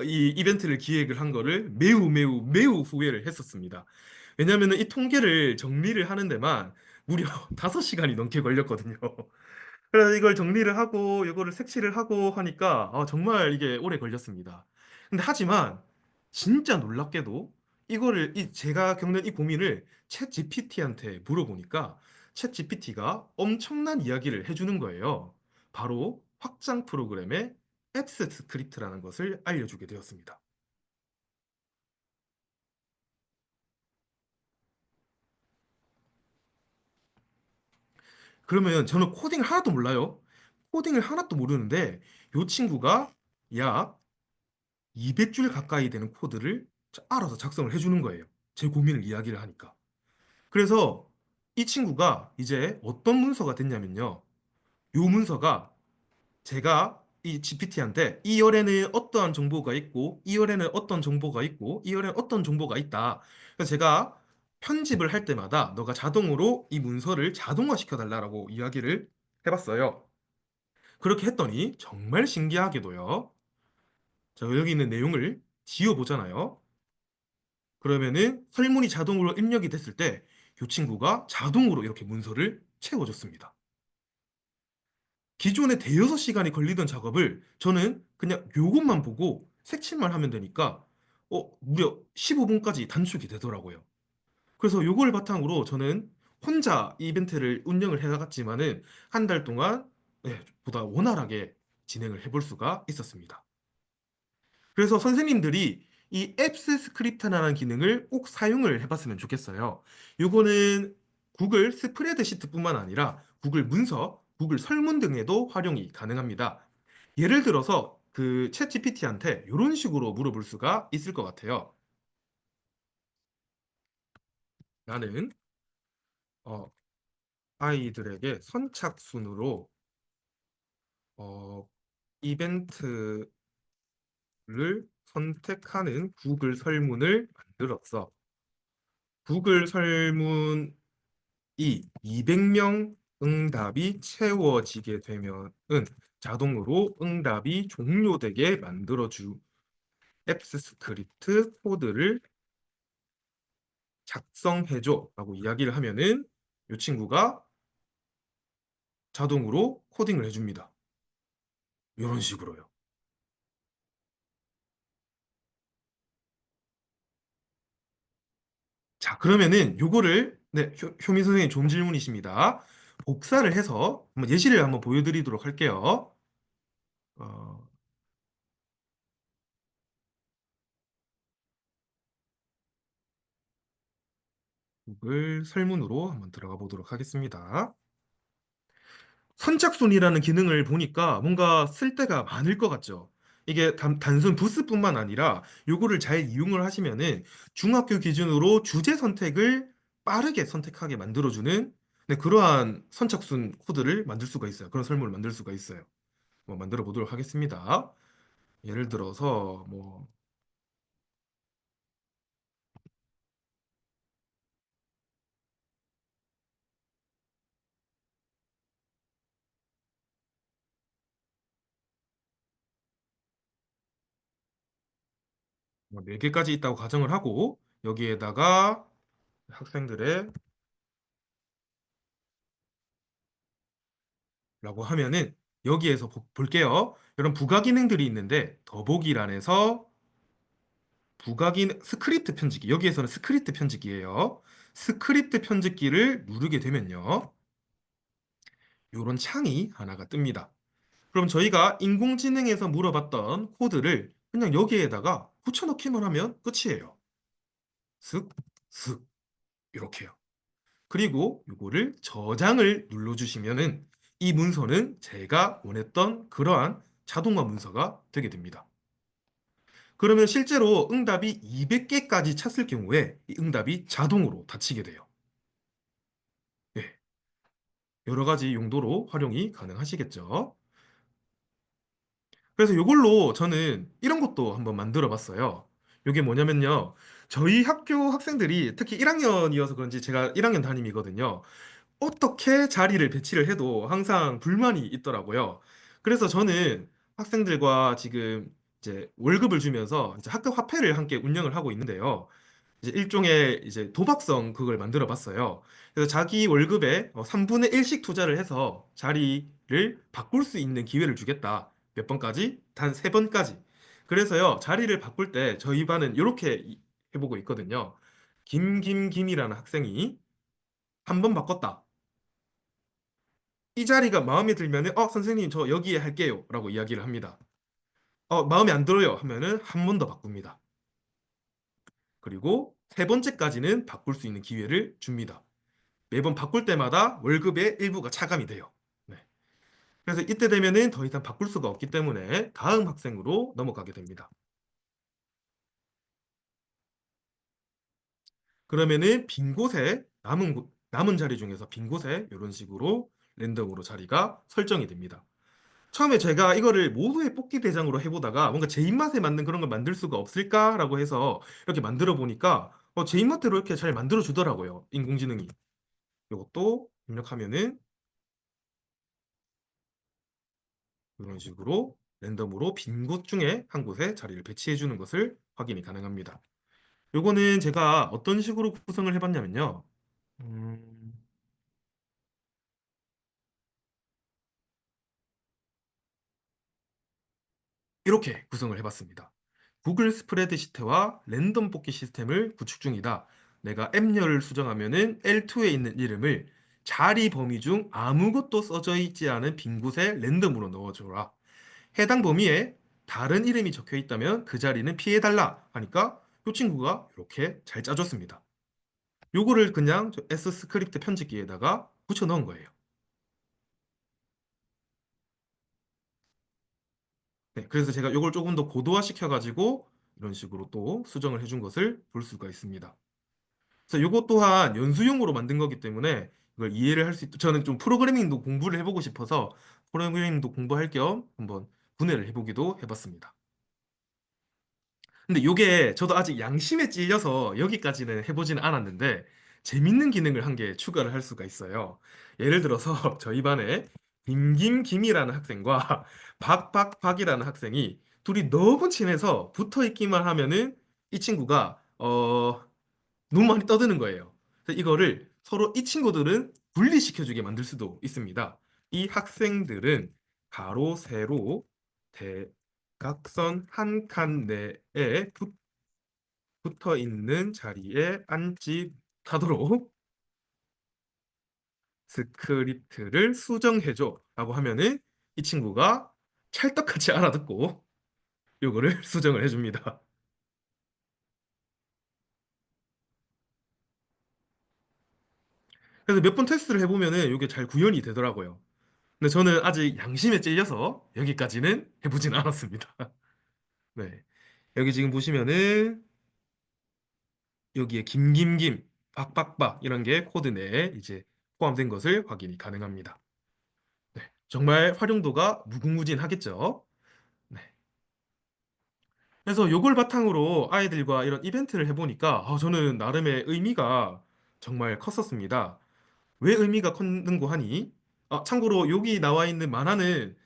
이 이벤트를 기획을 한 거를 매우 매우 매우 후회를 했었습니다. 왜냐하면 이 통계를 정리를 하는 데만 무려 5시간이 넘게 걸렸거든요. 그래서 이걸 정리를 하고 이거를 색칠을 하고 하니까 정말 이게 오래 걸렸습니다. 근데 하지만 진짜 놀랍게도 이거를 제가 겪는 이 고민을 챗 GPT한테 물어보니까 챗 GPT가 엄청난 이야기를 해주는 거예요. 바로 확장 프로그램의 앱스 스크립트라는 것을 알려주게 되었습니다. 그러면 저는 코딩을 하나도 몰라요. 코딩을 하나도 모르는데 이 친구가 약 200줄 가까이 되는 코드를 알아서 작성을 해주는 거예요. 제 고민을 이야기를 하니까. 그래서 이 친구가 이제 어떤 문서가 됐냐면요. 요 문서가 제가 이 GPT한테 이 열에는 어떠한 정보가 있고 이 열에는 어떤 정보가 있고 이 열에는 어떤 정보가 있다. 그래서 제가 편집을 할 때마다 너가 자동으로 이 문서를 자동화시켜 달라고 이야기를 해봤어요. 그렇게 했더니 정말 신기하게도요. 자, 여기 있는 내용을 지워보잖아요. 그러면은 설문이 자동으로 입력이 됐을 때 이 친구가 자동으로 이렇게 문서를 채워줬습니다. 기존에 대여섯 시간이 걸리던 작업을 저는 그냥 요것만 보고 색칠만 하면 되니까 무려 15분까지 단축이 되더라고요. 그래서 요걸 바탕으로 저는 혼자 이 이벤트를 운영을 해나갔지만은 한 달 동안 보다 원활하게 진행을 해볼 수가 있었습니다. 그래서 선생님들이 이 앱스 스크립트라는 기능을 꼭 사용을 해봤으면 좋겠어요. 요거는 구글 스프레드시트뿐만 아니라 구글 문서, 구글 설문 등에도 활용이 가능합니다. 예를 들어서 그 챗 GPT한테 이런 식으로 물어볼 수가 있을 것 같아요. 나는 어, 아이들에게 선착순으로 어, 이벤트를 선택하는 구글 설문을 만들었어. 구글 설문이 200명 응답이 채워지게 되면은 자동으로 응답이 종료되게 만들어주 앱스 스크립트 코드를 작성해줘라고 이야기를 하면은 이 친구가 자동으로 코딩을 해줍니다. 이런 식으로요. 자, 그러면은 요거를 효민 선생님 좋은 질문이십니다. 복사를 해서 한번 예시를 한번 보여드리도록 할게요. 어, 구글 설문으로 한번 들어가 보도록 하겠습니다. 선착순이라는 기능을 보니까 뭔가 쓸 데가 많을 것 같죠. 이게 단순 부스뿐만 아니라 요거를 잘 이용을 하시면은 중학교 기준으로 주제 선택을 빠르게 선택하게 만들어주는 그러한 선착순 코드를 만들 수가 있어요. 그런 설문을 만들 수가 있어요. 뭐 만들어 보도록 하겠습니다. 예를 들어서 뭐 4개까지 있다고 가정을 하고 여기에다가 학생들의 라고 하면은 여기에서 볼게요. 이런 부가 기능들이 있는데 더보기란에서 부가 기능 스크립트 편집기 여기에서는 스크립트 편집기예요. 스크립트 편집기를 누르게 되면요. 이런 창이 하나가 뜹니다. 그럼 저희가 인공지능에서 물어봤던 코드를 그냥 여기에다가 붙여넣기만 하면 끝이에요. 슥, 슥 이렇게요. 그리고 이거를 저장을 눌러주시면은 이 문서는 제가 원했던 그러한 자동화 문서가 되게 됩니다. 그러면 실제로 응답이 200개까지 찼을 경우에 이 응답이 자동으로 닫히게 돼요. 예, 여러 가지 용도로 활용이 가능하시겠죠. 그래서 이걸로 저는 이런 것도 한번 만들어 봤어요. 이게 뭐냐면요. 저희 학교 학생들이 특히 1학년이어서 그런지 제가 1학년 담임이거든요. 어떻게 자리를 배치를 해도 항상 불만이 있더라고요. 그래서 저는 학생들과 지금 이제 월급을 주면서 이제 학급 화폐를 함께 운영을 하고 있는데요. 이제 일종의 이제 도박성 그걸 만들어 봤어요. 그래서 자기 월급의 3분의 1씩 투자를 해서 자리를 바꿀 수 있는 기회를 주겠다. 몇 번까지? 단 3번까지. 그래서요, 자리를 바꿀 때 저희 반은 이렇게 해보고 있거든요. 김김김이라는 학생이 한 번 바꿨다. 이 자리가 마음에 들면은 선생님 저 여기에 할게요 라고 이야기를 합니다. 마음에 안 들어요 하면은 한 번 더 바꿉니다. 그리고 3번째까지는 바꿀 수 있는 기회를 줍니다. 매번 바꿀 때마다 월급의 일부가 차감이 돼요. 네. 그래서 이때 되면은 더 이상 바꿀 수가 없기 때문에 다음 학생으로 넘어가게 됩니다. 그러면은 빈 곳에 남은 자리 중에서 빈 곳에 이런 식으로 랜덤으로 자리가 설정이 됩니다. 처음에 제가 이거를 모두의 뽑기 대장으로 해보다가 뭔가 제 입맛에 맞는 그런 걸 만들 수가 없을까라고 해서 이렇게 만들어 보니까 제 입맛대로 이렇게 잘 만들어 주더라고요. 인공지능이. 이것도 입력하면은 이런 식으로 랜덤으로 빈 곳 중에 한 곳에 자리를 배치해 주는 것을 확인이 가능합니다. 요거는 제가 어떤 식으로 구성을 해봤냐면요. 음, 이렇게 구성을 해봤습니다. 구글 스프레드시트와 랜덤 뽑기 시스템을 구축 중이다. 내가 앱열을 수정하면은 L2에 있는 이름을 자리 범위 중 아무것도 써져 있지 않은 빈 곳에 랜덤으로 넣어줘라. 해당 범위에 다른 이름이 적혀 있다면 그 자리는 피해달라 하니까 이 친구가 이렇게 잘 짜줬습니다. 요거를 그냥 저 S 스크립트 편집기에다가 붙여 넣은 거예요. 네, 그래서 제가 요걸 조금 더 고도화 시켜가지고 이런 식으로 또 수정을 해준 것을 볼 수가 있습니다. 그래서 요것 또한 연수용으로 만든 거기 때문에 이걸 이해를 할 수 있도록 저는 좀 프로그래밍도 공부를 해보고 싶어서 프로그래밍도 공부할 겸 한번 분해를 해보기도 해봤습니다. 근데 요게 저도 아직 양심에 찔려서 여기까지는 해보지는 않았는데 재밌는 기능을 한 개 추가를 할 수가 있어요. 예를 들어서 저희 반에 김김김이라는 학생과 박박박이라는 학생이 둘이 너무 친해서 붙어 있기만 하면은 이 친구가 너무 많이 떠드는 거예요. 그래서 이거를 서로 이 친구들은 분리시켜주게 만들 수도 있습니다. 이 학생들은 가로, 세로, 대각선 한 칸 내에 붙어 있는 자리에 앉지 못하도록 스크립트를 수정해줘 라고 하면은 이 친구가 찰떡같이 알아듣고 요거를 수정을 해줍니다. 그래서 몇 번 테스트를 해보면은 이게 잘 구현이 되더라고요. 근데 저는 아직 양심에 찔려서 여기까지는 해보진 않았습니다. 네. 여기 지금 보시면은 여기에 김김김, 박박박 이런 게 코드 내에 이제 포함된 것을 확인이 가능합니다. 네. 정말 활용도가 무궁무진하겠죠. 네. 그래서 요걸 바탕으로 아이들과 이런 이벤트를 해보니까 저는 나름의 의미가 정말 컸었습니다. 왜 의미가 컸는고 하니? 참고로 여기 나와 있는 만화는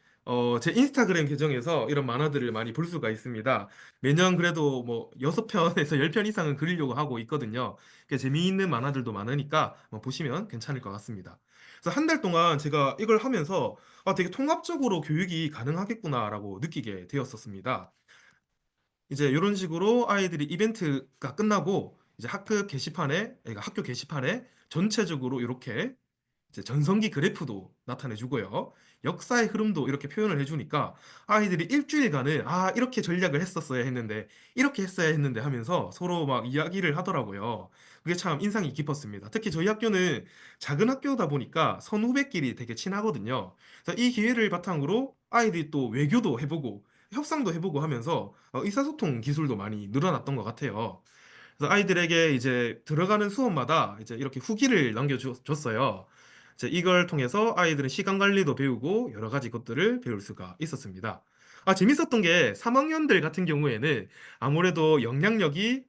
제 인스타그램 계정에서 이런 만화들을 많이 볼 수가 있습니다. 매년 그래도 뭐 6편에서 10편 이상은 그리려고 하고 있거든요. 꽤 재미있는 만화들도 많으니까 보시면 괜찮을 것 같습니다. 그래서 한 달 동안 제가 이걸 하면서 되게 통합적으로 교육이 가능하겠구나라고 느끼게 되었었습니다. 이제 이런 식으로 아이들이 이벤트가 끝나고 이제 학교 게시판에 전체적으로 이렇게 이제 전성기 그래프도 나타내주고요. 역사의 흐름도 이렇게 표현을 해주니까 아이들이 일주일간은 이렇게 전략을 했었어야 했는데 이렇게 했어야 했는데 하면서 서로 막 이야기를 하더라고요. 그게 참 인상이 깊었습니다. 특히 저희 학교는 작은 학교다 보니까 선후배끼리 되게 친하거든요. 그래서 이 기회를 바탕으로 아이들이 또 외교도 해보고 협상도 해보고 하면서 의사소통 기술도 많이 늘어났던 것 같아요. 그래서 아이들에게 이제 들어가는 수업마다 이제 이렇게 후기를 남겨줬어요. 이제 이걸 통해서 아이들은 시간 관리도 배우고 여러 가지 것들을 배울 수가 있었습니다. 재밌었던 게 3학년들 같은 경우에는 아무래도 영향력이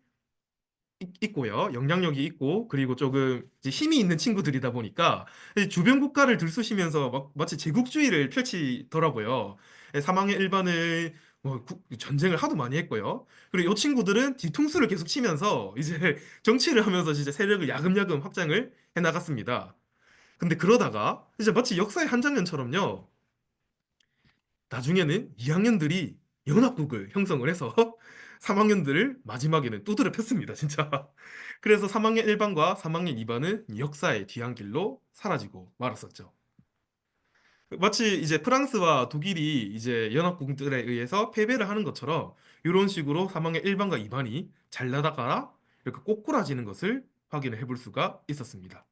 있고요. 영향력이 있고 그리고 조금 이제 힘이 있는 친구들이다 보니까 주변 국가를 들쑤시면서 마치 제국주의를 펼치더라고요. 3학년 1반은 전쟁을 하도 많이 했고요. 그리고 이 친구들은 뒤통수를 계속 치면서 이제 정치를 하면서 진짜 세력을 야금야금 확장을 해 나갔습니다. 근데 그러다가 이제 마치 역사의 한 장면처럼요. 나중에는 2학년들이 연합국을 형성을 해서 3학년들을 마지막에는 두드려 팼습니다, 진짜. 그래서 3학년 1반과 3학년 2반은 역사의 뒤안길로 사라지고 말았었죠. 마치 이제 프랑스와 독일이 이제 연합국들에 의해서 패배를 하는 것처럼 이런 식으로 3학년 1반과 2반이 잘 나다가 이렇게 꼬꾸라지는 것을 확인을 해볼 수가 있었습니다.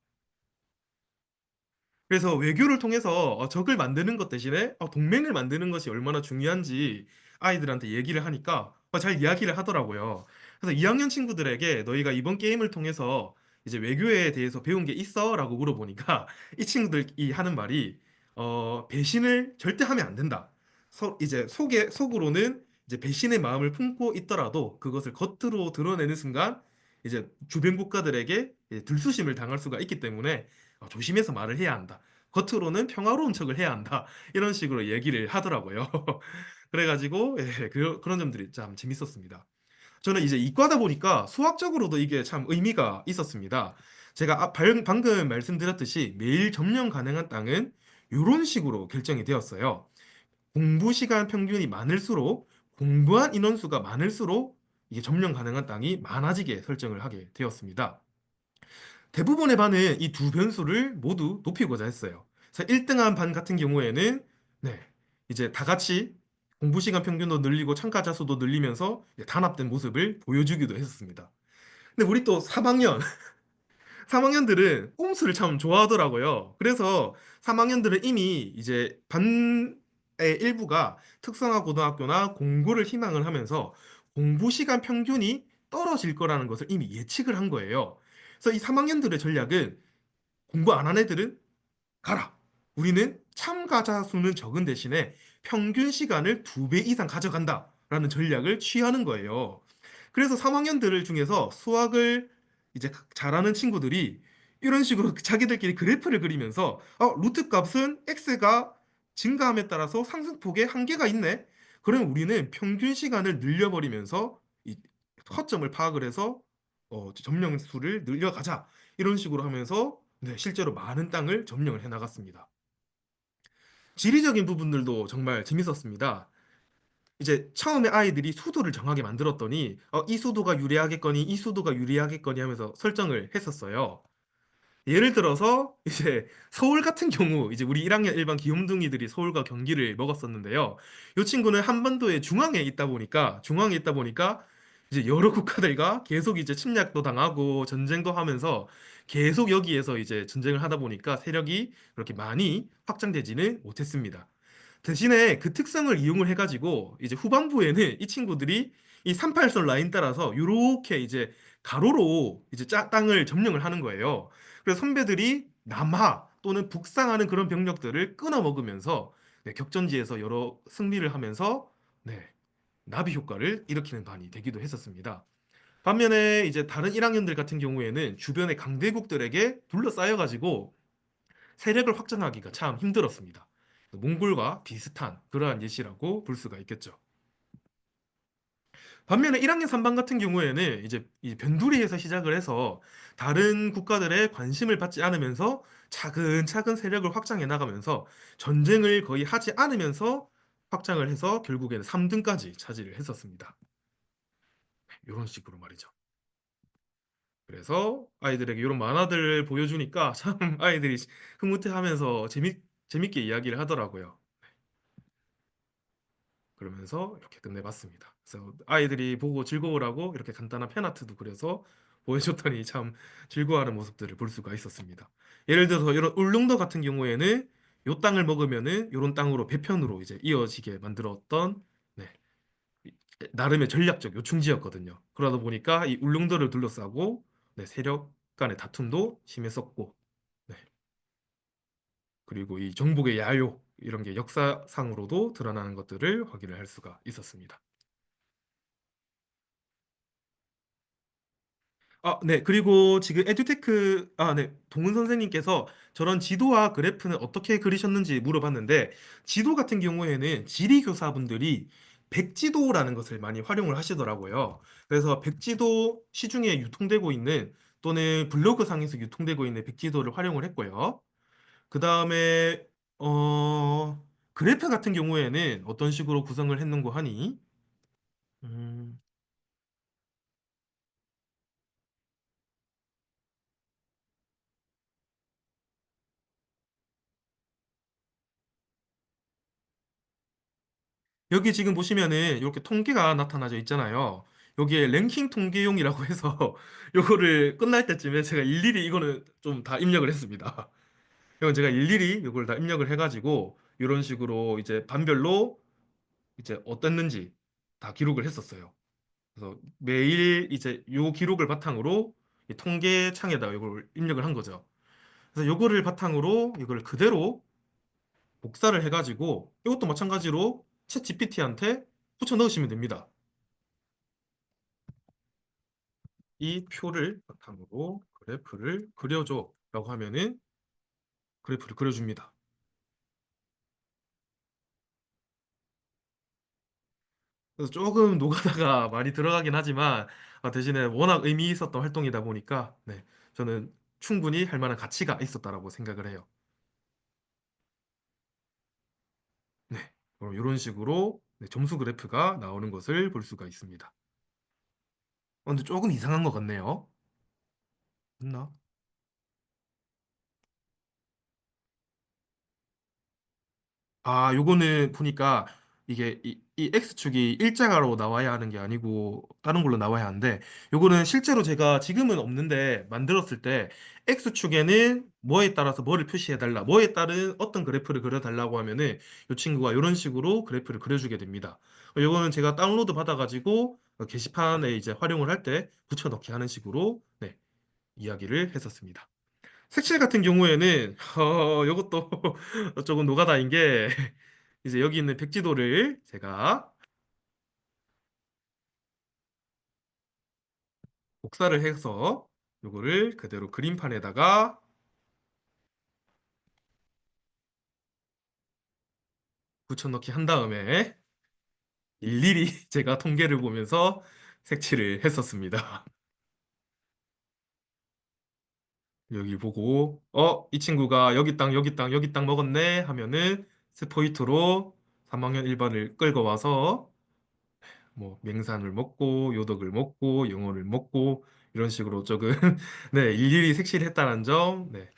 그래서 외교를 통해서 적을 만드는 것 대신에 동맹을 만드는 것이 얼마나 중요한지 아이들한테 얘기를 하니까 잘 이야기를 하더라고요. 그래서 2학년 친구들에게 너희가 이번 게임을 통해서 이제 외교에 대해서 배운 게 있어? 라고 물어보니까 이 친구들이 하는 말이 배신을 절대 하면 안 된다. 이제 속으로는 이제 배신의 마음을 품고 있더라도 그것을 겉으로 드러내는 순간 이제 주변 국가들에게 이제 들쑤심을 당할 수가 있기 때문에 조심해서 말을 해야 한다. 겉으로는 평화로운 척을 해야 한다. 이런 식으로 얘기를 하더라고요. 그래가지고 예, 그런 점들이 참 재밌었습니다. 저는 이제 이과다 보니까 수학적으로도 이게 참 의미가 있었습니다. 제가 방금 말씀드렸듯이 매일 점령 가능한 땅은 이런 식으로 결정이 되었어요. 공부 시간 평균이 많을수록 공부한 인원수가 많을수록 이게 점령 가능한 땅이 많아지게 설정을 하게 되었습니다. 대부분의 반은 이 두 변수를 모두 높이고자 했어요. 그래서 1등한 반 같은 경우에는 네, 이제 다 같이 공부 시간 평균도 늘리고 참가자 수도 늘리면서 이제 단합된 모습을 보여주기도 했었습니다. 근데 우리 또 3학년 3학년들은 꼼수를 참 좋아하더라고요. 그래서 3학년들은 이미 이제 반의 일부가 특성화 고등학교나 공고를 희망을 하면서 공부 시간 평균이 떨어질 거라는 것을 이미 예측을 한 거예요. 그래서 이 3학년들의 전략은 공부 안 한 애들은 가라. 우리는 참가자 수는 적은 대신에 평균 시간을 2배 이상 가져간다. 라는 전략을 취하는 거예요. 그래서 3학년들 중에서 수학을 이제 잘하는 친구들이 이런 식으로 자기들끼리 그래프를 그리면서 루트 값은 x가 증가함에 따라서 상승폭에 한계가 있네. 그럼 우리는 평균 시간을 늘려버리면서 이 허점을 파악을 해서 점령 수를 늘려가자. 이런 식으로 하면서 네, 실제로 많은 땅을 점령을 해 나갔습니다. 지리적인 부분들도 정말 재밌었습니다. 이제 처음에 아이들이 수도를 정하게 만들었더니 이 수도가 유리하겠거니 이 수도가 유리하겠거니 하면서 설정을 했었어요. 예를 들어서 이제 서울 같은 경우 이제 우리 1학년 일반 귀염둥이들이 서울과 경기를 먹었었는데요. 이 친구는 한반도의 중앙에 있다 보니까 이제 여러 국가들과 계속 이제 침략도 당하고 전쟁도 하면서 계속 여기에서 이제 전쟁을 하다 보니까 세력이 그렇게 많이 확장되지는 못했습니다. 대신에 그 특성을 이용을 해가지고 이제 후반부에는 이 친구들이 이 38선 라인 따라서 이렇게 이제 가로로 이제 땅을 점령을 하는 거예요. 그래서 선배들이 남하 또는 북상하는 그런 병력들을 끊어 먹으면서 네, 격전지에서 여러 승리를 하면서 네, 나비 효과를 일으키는 반이 되기도 했었습니다. 반면에 이제 다른 1학년들 같은 경우에는 주변의 강대국들에게 둘러싸여가지고 세력을 확장하기가 참 힘들었습니다. 몽골과 비슷한 그러한 예시라고 볼 수가 있겠죠. 반면에 1학년 3반 같은 경우에는 이제 이 변두리에서 시작을 해서 다른 국가들의 관심을 받지 않으면서 차근차근 세력을 확장해 나가면서 전쟁을 거의 하지 않으면서 확장을 해서 결국에는 3등까지 차지를 했었습니다. 이런 식으로 말이죠. 그래서 아이들에게 이런 만화들을 보여주니까 참 아이들이 흐뭇해하면서 재밌게 이야기를 하더라고요. 그러면서 이렇게 끝내봤습니다. 그래서 아이들이 보고 즐거우라고 이렇게 간단한 팬아트도 그려서 보여줬더니 참 즐거워하는 모습들을 볼 수가 있었습니다. 예를 들어서 이런 울릉도 같은 경우에는 요 땅을 먹으면은 요런 땅으로 배편으로 이제 이어지게 만들었던 네, 나름의 전략적 요충지였거든요. 그러다 보니까 이 울릉도를 둘러싸고 네, 세력 간의 다툼도 심했었고 네, 그리고 이 정복의 야욕 이런 게 역사상으로도 드러나는 것들을 확인을 할 수가 있었습니다. 네. 그리고 지금 네. 동훈 선생님께서 저런 지도와 그래프는 어떻게 그리셨는지 물어봤는데, 지도 같은 경우에는 지리교사분들이 백지도라는 것을 많이 활용을 하시더라고요. 그래서 백지도 시중에 유통되고 있는 또는 블로그상에서 유통되고 있는 백지도를 활용을 했고요. 그 다음에, 그래프 같은 경우에는 어떤 식으로 구성을 했는고 하니, 음, 여기 지금 보시면은 이렇게 통계가 나타나져 있잖아요. 여기에 랭킹 통계용이라고 해서 요거를 끝날 때쯤에 제가 일일이 이거는 좀 다 입력을 했습니다. 이건 제가 일일이 이걸 다 입력을 해가지고 이런 식으로 이제 반별로 이제 어땠는지 다 기록을 했었어요. 그래서 매일 이제 요 기록을 바탕으로 이 통계창에다 이걸 입력을 한 거죠. 그래서 요거를 바탕으로 이걸 그대로 복사를 해가지고 이것도 마찬가지로 챗 GPT한테 붙여 넣으시면 됩니다. 이 표를 바탕으로 그래프를 그려줘 라고 하면은 그래프를 그려줍니다. 그래서 조금 노가다가 많이 들어가긴 하지만 대신에 워낙 의미 있었던 활동이다 보니까 네, 저는 충분히 할 만한 가치가 있었다라고 생각을 해요. 네, 그럼 이런 식으로 네, 점수 그래프가 나오는 것을 볼 수가 있습니다. 근데 조금 이상한 것 같네요. 맞나? 요거는 보니까 이게 이 X축이 일자가로 나와야 하는 게 아니고 다른 걸로 나와야 하는데 요거는 실제로 제가 지금은 없는데 만들었을 때 X축에는 뭐에 따라서 뭐를 표시해 달라 뭐에 따른 어떤 그래프를 그려 달라고 하면은 요 친구가 이런 식으로 그래프를 그려주게 됩니다. 요거는 제가 다운로드 받아가지고 게시판에 이제 활용을 할 때 붙여넣기 하는 식으로 네, 이야기를 했었습니다. 색칠 같은 경우에는 이것도 조금 노가다인 게 이제 여기 있는 백지도를 제가 복사를 해서 요거를 그대로 그림판에다가 붙여넣기 한 다음에 일일이 제가 통계를 보면서 색칠을 했었습니다. 여기 보고 이 친구가 여기 땅 여기 땅 여기 땅 먹었네 하면은 스포이트로 3학년 1반을 끌고 와서 뭐 맹산을 먹고 요덕을 먹고 영어를 먹고 이런 식으로 조금 네 일일이 색칠했다는 점. 네.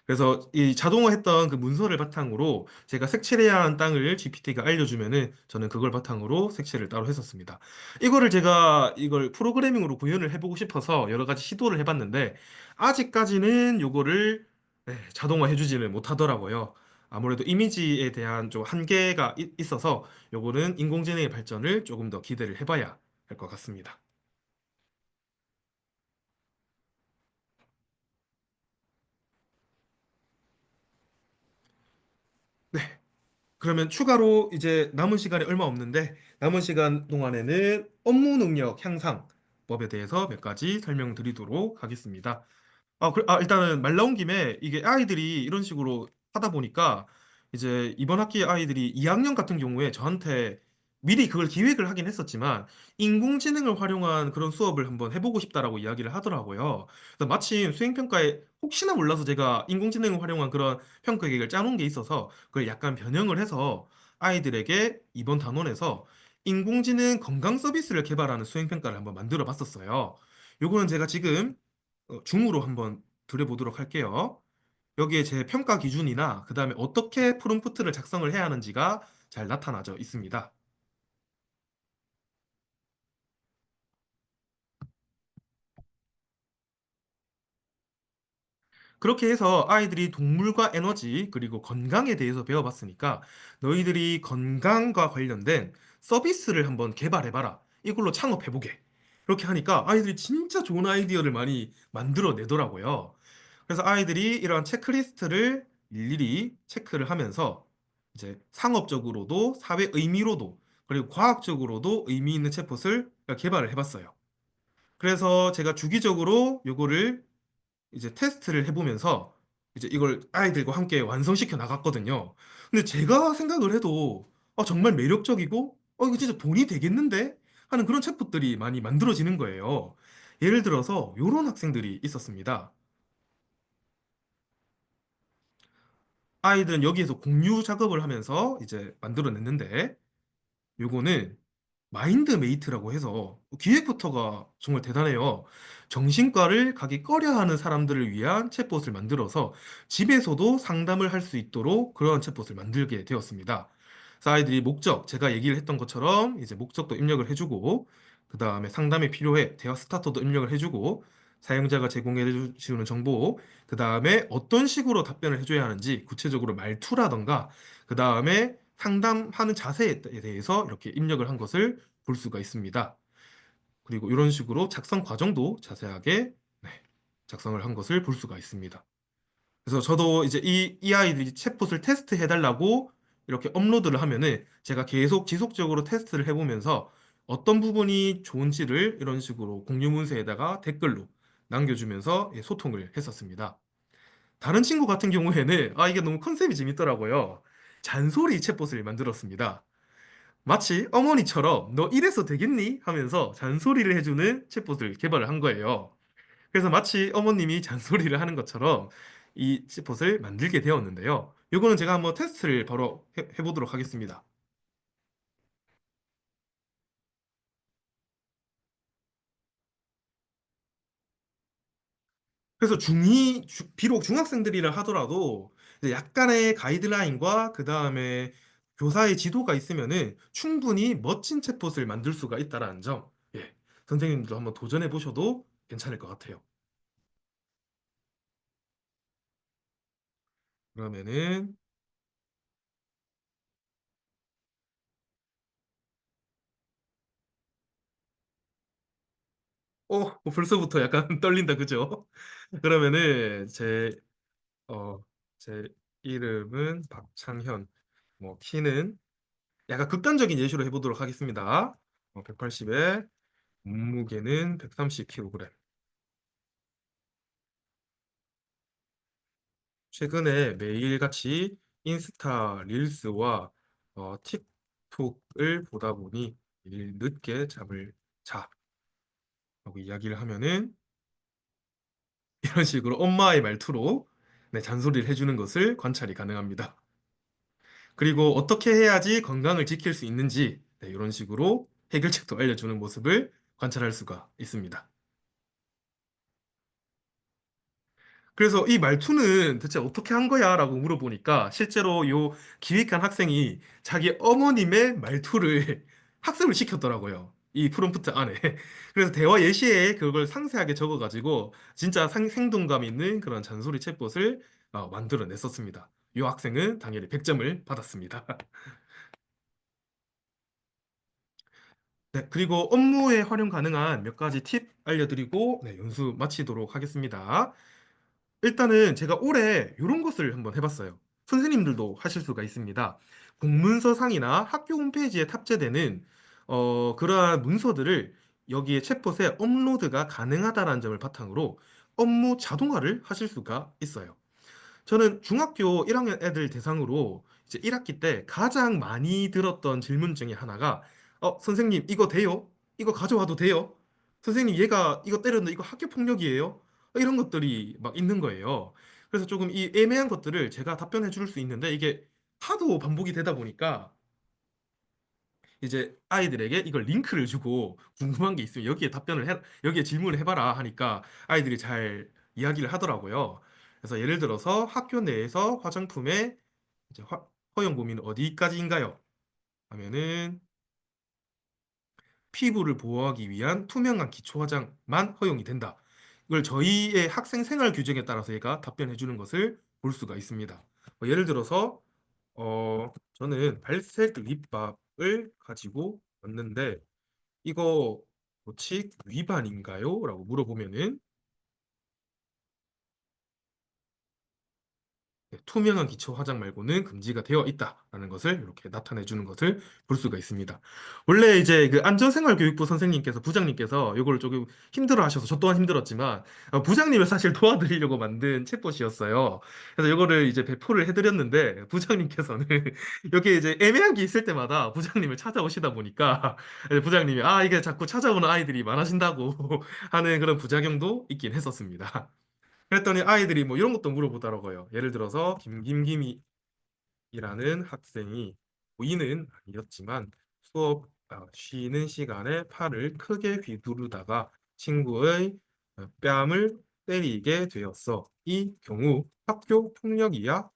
그래서 이 자동화했던 그 문서를 바탕으로 제가 색칠해야 하는 땅을 GPT가 알려주면은 저는 그걸 바탕으로 색칠을 따로 했었습니다. 이거를 제가 이걸 프로그래밍으로 구현을 해보고 싶어서 여러 가지 시도를 해봤는데 아직까지는 요거를 네, 자동화 해주지는 못하더라고요. 아무래도 이미지에 대한 좀 한계가 있어서 요거는 인공지능의 발전을 조금 더 기대를 해봐야 할 것 같습니다. 네. 그러면 추가로 이제 남은 시간이 얼마 없는데 남은 시간 동안에는 업무 능력 향상법에 대해서 몇 가지 설명드리도록 하겠습니다. 일단은 말 나온 김에 이게 아이들이 이런 식으로 하다 보니까 이제 이번 학기에 아이들이 2학년 같은 경우에 저한테 미리 그걸 기획을 하긴 했었지만 인공지능을 활용한 그런 수업을 한번 해보고 싶다라고 이야기를 하더라고요. 그래서 마침 수행평가에 혹시나 몰라서 제가 인공지능을 활용한 그런 평가 계획을 짜놓은 게 있어서 그걸 약간 변형을 해서 아이들에게 이번 단원에서 인공지능 건강 서비스를 개발하는 수행평가를 한번 만들어 봤었어요. 요거는 제가 지금 줌으로 한번 드려보도록 할게요. 여기에 제 평가 기준이나 그 다음에 어떻게 프롬프트를 작성을 해야 하는지가 잘 나타나져 있습니다. 그렇게 해서 아이들이 동물과 에너지 그리고 건강에 대해서 배워봤으니까 너희들이 건강과 관련된 서비스를 한번 개발해봐라. 이걸로 창업해보게. 그렇게 하니까 아이들이 진짜 좋은 아이디어를 많이 만들어내더라고요. 그래서 아이들이 이러한 체크리스트를 일일이 체크를 하면서 이제 상업적으로도 사회 의미로도 그리고 과학적으로도 의미 있는 챗봇을 개발을 해봤어요. 그래서 제가 주기적으로 요거를 이제 테스트를 해보면서 이제 이걸 아이들과 함께 완성시켜 나갔거든요. 근데 제가 생각을 해도 정말 매력적이고 이거 진짜 돈이 되겠는데 하는 그런 챗봇들이 많이 만들어지는 거예요. 예를 들어서 이런 학생들이 있었습니다. 아이들은 여기에서 공유 작업을 하면서 이제 만들어냈는데 요거는 마인드 메이트라고 해서 기획부터가 정말 대단해요. 정신과를 가기 꺼려하는 사람들을 위한 챗봇을 만들어서 집에서도 상담을 할 수 있도록 그런 챗봇을 만들게 되었습니다. 그래서 아이들이 목적, 제가 얘기를 했던 것처럼 이제 목적도 입력을 해주고, 그 다음에 상담이 필요해, 대화 스타터도 입력을 해주고, 사용자가 제공해 주는 정보, 그 다음에 어떤 식으로 답변을 해줘야 하는지 구체적으로 말투라던가, 그 다음에 상담하는 자세에 대해서 이렇게 입력을 한 것을 볼 수가 있습니다. 그리고 이런 식으로 작성 과정도 자세하게 네, 작성을 한 것을 볼 수가 있습니다. 그래서 저도 이제 이 아이들이 챗봇을 테스트해 달라고 이렇게 업로드를 하면은 제가 계속 지속적으로 테스트를 해보면서 어떤 부분이 좋은지를 이런 식으로 공유 문서에다가 댓글로 남겨주면서 예, 소통을 했었습니다. 다른 친구 같은 경우에는 아 이게 너무 컨셉이 재밌더라고요. 잔소리 챗봇을 만들었습니다. 마치 어머니처럼 너 이래서 되겠니? 하면서 잔소리를 해주는 챗봇을 개발을 한 거예요. 그래서 마치 어머님이 잔소리를 하는 것처럼 이 챗봇을 만들게 되었는데요. 이거는 제가 한번 테스트를 바로 해보도록 하겠습니다. 그래서 비록 중학생들이라 하더라도 이제 약간의 가이드라인과 그 다음에 교사의 지도가 있으면은 충분히 멋진 챗봇을 만들 수가 있다라는 점, 예, 선생님들도 한번 도전해 보셔도 괜찮을 것 같아요. 그러면은 벌써부터 약간 떨린다, 그죠? 그러면은 어, 제 이름은 박창현, 뭐 키는 약간 극단적인 예시로 해보도록 하겠습니다. 180에 몸무게는 130kg. 최근에 매일같이 인스타 릴스와 틱톡을 보다 보니 매일 늦게 잠을 자라고 이야기를 하면은 이런 식으로 엄마의 말투로 네, 잔소리를 해주는 것을 관찰이 가능합니다. 그리고 어떻게 해야지 건강을 지킬 수 있는지 네, 이런 식으로 해결책도 알려주는 모습을 관찰할 수가 있습니다. 그래서 이 말투는 대체 어떻게 한 거야? 라고 물어보니까 실제로 요 기획한 학생이 자기 어머님의 말투를 학습을 시켰더라고요. 이 프롬프트 안에. 그래서 대화 예시에 그걸 상세하게 적어가지고 진짜 생동감 있는 그런 잔소리 챗봇을 만들어냈었습니다. 이 학생은 당연히 100점을 받았습니다. 네, 그리고 업무에 활용 가능한 몇 가지 팁 알려드리고 네, 연수 마치도록 하겠습니다. 일단은 제가 올해 이런 것을 한번 해봤어요. 선생님들도 하실 수가 있습니다. 공문서상이나 학교 홈페이지에 탑재되는 그러한 문서들을 여기에 챗봇에 업로드가 가능하다는 점을 바탕으로 업무 자동화를 하실 수가 있어요. 저는 중학교 1학년 애들 대상으로 이제 1학기 때 가장 많이 들었던 질문 중에 하나가 선생님 이거 돼요? 이거 가져와도 돼요? 선생님 얘가 이거 때렸는데 이거 학교 폭력이에요? 이런 것들이 막 있는 거예요. 그래서 조금 이 애매한 것들을 제가 답변해 줄 수 있는데 이게 하도 반복이 되다 보니까 이제 아이들에게 이걸 링크를 주고 궁금한 게 있으면 여기에 질문을 해봐라 하니까 아이들이 잘 이야기를 하더라고요. 그래서 예를 들어서 학교 내에서 화장품의 이제 허용 범위는 어디까지인가요? 하면은 피부를 보호하기 위한 투명한 기초 화장만 허용이 된다. 이걸 저희의 학생 생활 규정에 따라서 얘가 답변해 주는 것을 볼 수가 있습니다. 예를 들어서 저는 발색 립밥을 가지고 왔는데 이거 조칙 위반인가요? 라고 물어보면은 네, 투명한 기초 화장 말고는 금지가 되어 있다라는 것을 이렇게 나타내 주는 것을 볼 수가 있습니다. 원래 이제 그 안전생활교육부 선생님께서 부장님께서 이걸 조금 힘들어 하셔서 저 또한 힘들었지만 부장님을 사실 도와드리려고 만든 챗봇이었어요. 그래서 이거를 이제 배포를 해드렸는데 부장님께서는 여기 이제 애매한 게 있을 때마다 부장님을 찾아오시다 보니까 이제 부장님이 아 이게 자꾸 찾아오는 아이들이 많아진다고 하는 그런 부작용도 있긴 했었습니다. 그랬더니 아이들이 뭐 이런 것도 물어보더라고요. 예를 들어서 김김김이라는 학생이 고의는 아니었지만 수업 쉬는 시간에 팔을 크게 휘두르다가 친구의 뺨을 때리게 되었어. 이 경우 학교 폭력이야?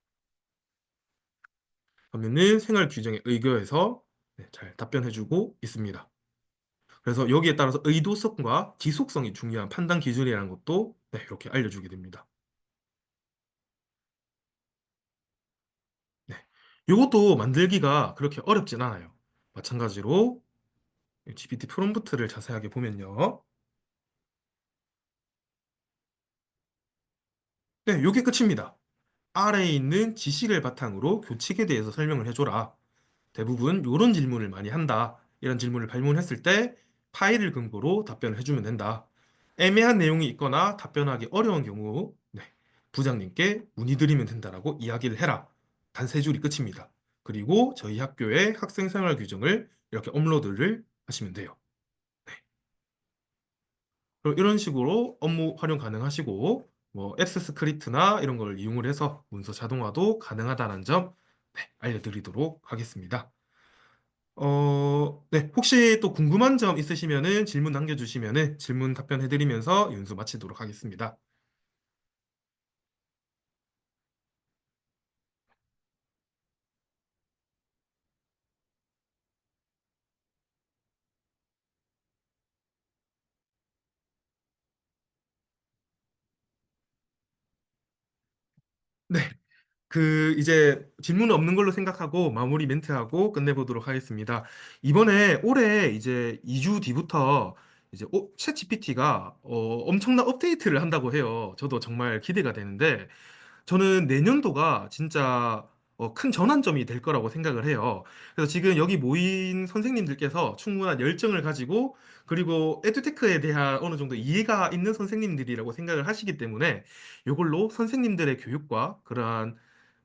하면은 생활 규정에 의거해서 네, 잘 답변해주고 있습니다. 그래서 여기에 따라서 의도성과 지속성이 중요한 판단 기준이라는 것도 네, 이렇게 알려주게 됩니다. 네. 요것도 만들기가 그렇게 어렵진 않아요. 마찬가지로 GPT 프롬프트를 자세하게 보면요. 네, 요게 끝입니다. 아래에 있는 지식을 바탕으로 교칙에 대해서 설명을 해줘라. 대부분 이런 질문을 많이 한다. 이런 질문을 발문했을 때 파일을 근거로 답변을 해주면 된다. 애매한 내용이 있거나 답변하기 어려운 경우 네, 부장님께 문의드리면 된다라고 이야기를 해라. 단 세 줄이 끝입니다. 그리고 저희 학교의 학생 생활 규정을 이렇게 업로드를 하시면 돼요. 그리고 이런 식으로 업무 활용 가능하시고 뭐 앱스 스크립트나 이런 걸 이용을 해서 문서 자동화도 가능하다는 점 네, 알려드리도록 하겠습니다. 네, 혹시 또 궁금한 점 있으시면은 질문 남겨주시면은 질문 답변해드리면서 연수 마치도록 하겠습니다. 네, 이제 질문 없는 걸로 생각하고 마무리 멘트하고 끝내보도록 하겠습니다. 이번에 올해 이제 2주 뒤부터 이제 챗 GPT가 엄청난 업데이트를 한다고 해요. 저도 정말 기대가 되는데 저는 내년도가 진짜 큰 전환점이 될 거라고 생각을 해요. 그래서 지금 여기 모인 선생님들께서 충분한 열정을 가지고 그리고 에듀테크에 대한 어느 정도 이해가 있는 선생님들이라고 생각을 하시기 때문에 이걸로 선생님들의 교육과 그러한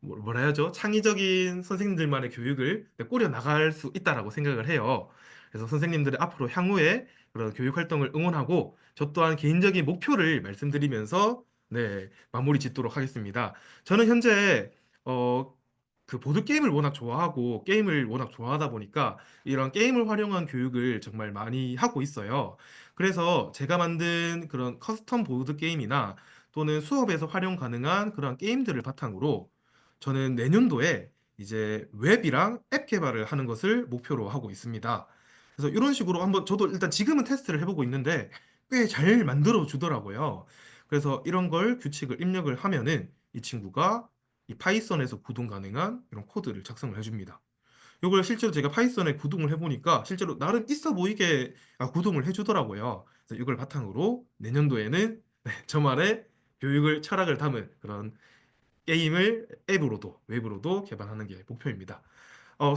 뭐라 해야죠? 창의적인 선생님들만의 교육을 꾸려 나갈 수 있다라고 생각을 해요. 그래서 선생님들의 앞으로 향후에 그런 교육 활동을 응원하고 저 또한 개인적인 목표를 말씀드리면서 네, 마무리 짓도록 하겠습니다. 저는 현재 어, 그 보드 게임을 워낙 좋아하고 게임을 워낙 좋아하다 보니까 이런 게임을 활용한 교육을 정말 많이 하고 있어요. 그래서 제가 만든 그런 커스텀 보드 게임이나 또는 수업에서 활용 가능한 그런 게임들을 바탕으로 저는 내년도에 이제 웹이랑 앱 개발을 하는 것을 목표로 하고 있습니다. 그래서 이런 식으로 한번 저도 일단 지금은 테스트를 해보고 있는데 꽤 잘 만들어 주더라고요. 그래서 이런 걸 규칙을 입력을 하면은 이 친구가 이 파이썬에서 구동 가능한 이런 코드를 작성을 해줍니다. 이걸 실제로 제가 파이썬에 구동을 해보니까 실제로 나름 있어 보이게 구동을 해주더라고요. 그래서 이걸 바탕으로 내년도에는 네, 저만의 교육을 철학을 담은 그런 게임을 앱으로도 웹으로도 개발하는 게 목표입니다.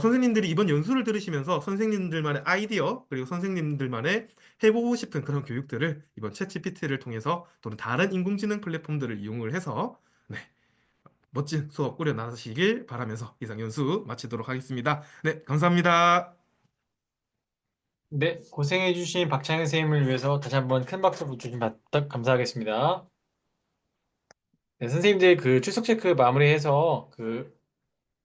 선생님들이 이번 연수를 들으시면서 선생님들만의 아이디어 그리고 선생님들만의 해보고 싶은 그런 교육들을 이번 챗GPT를 통해서 또는 다른 인공지능 플랫폼들을 이용을 해서 네, 멋진 수업 꾸려 나가시길 바라면서 이상 연수 마치도록 하겠습니다. 네, 감사합니다.
네, 고생해주신 박찬희 선생님을 위해서 다시 한번 큰 박수 주시면 감사하겠습니다. 네, 선생님들 그 출석 체크 마무리해서 그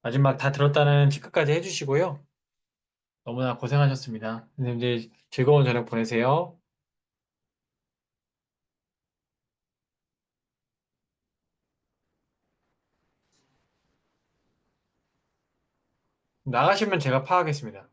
마지막 다 들었다는 체크까지 해주시고요. 너무나 고생하셨습니다. 선생님들 즐거운 저녁 보내세요. 나가시면 제가 파악하겠습니다.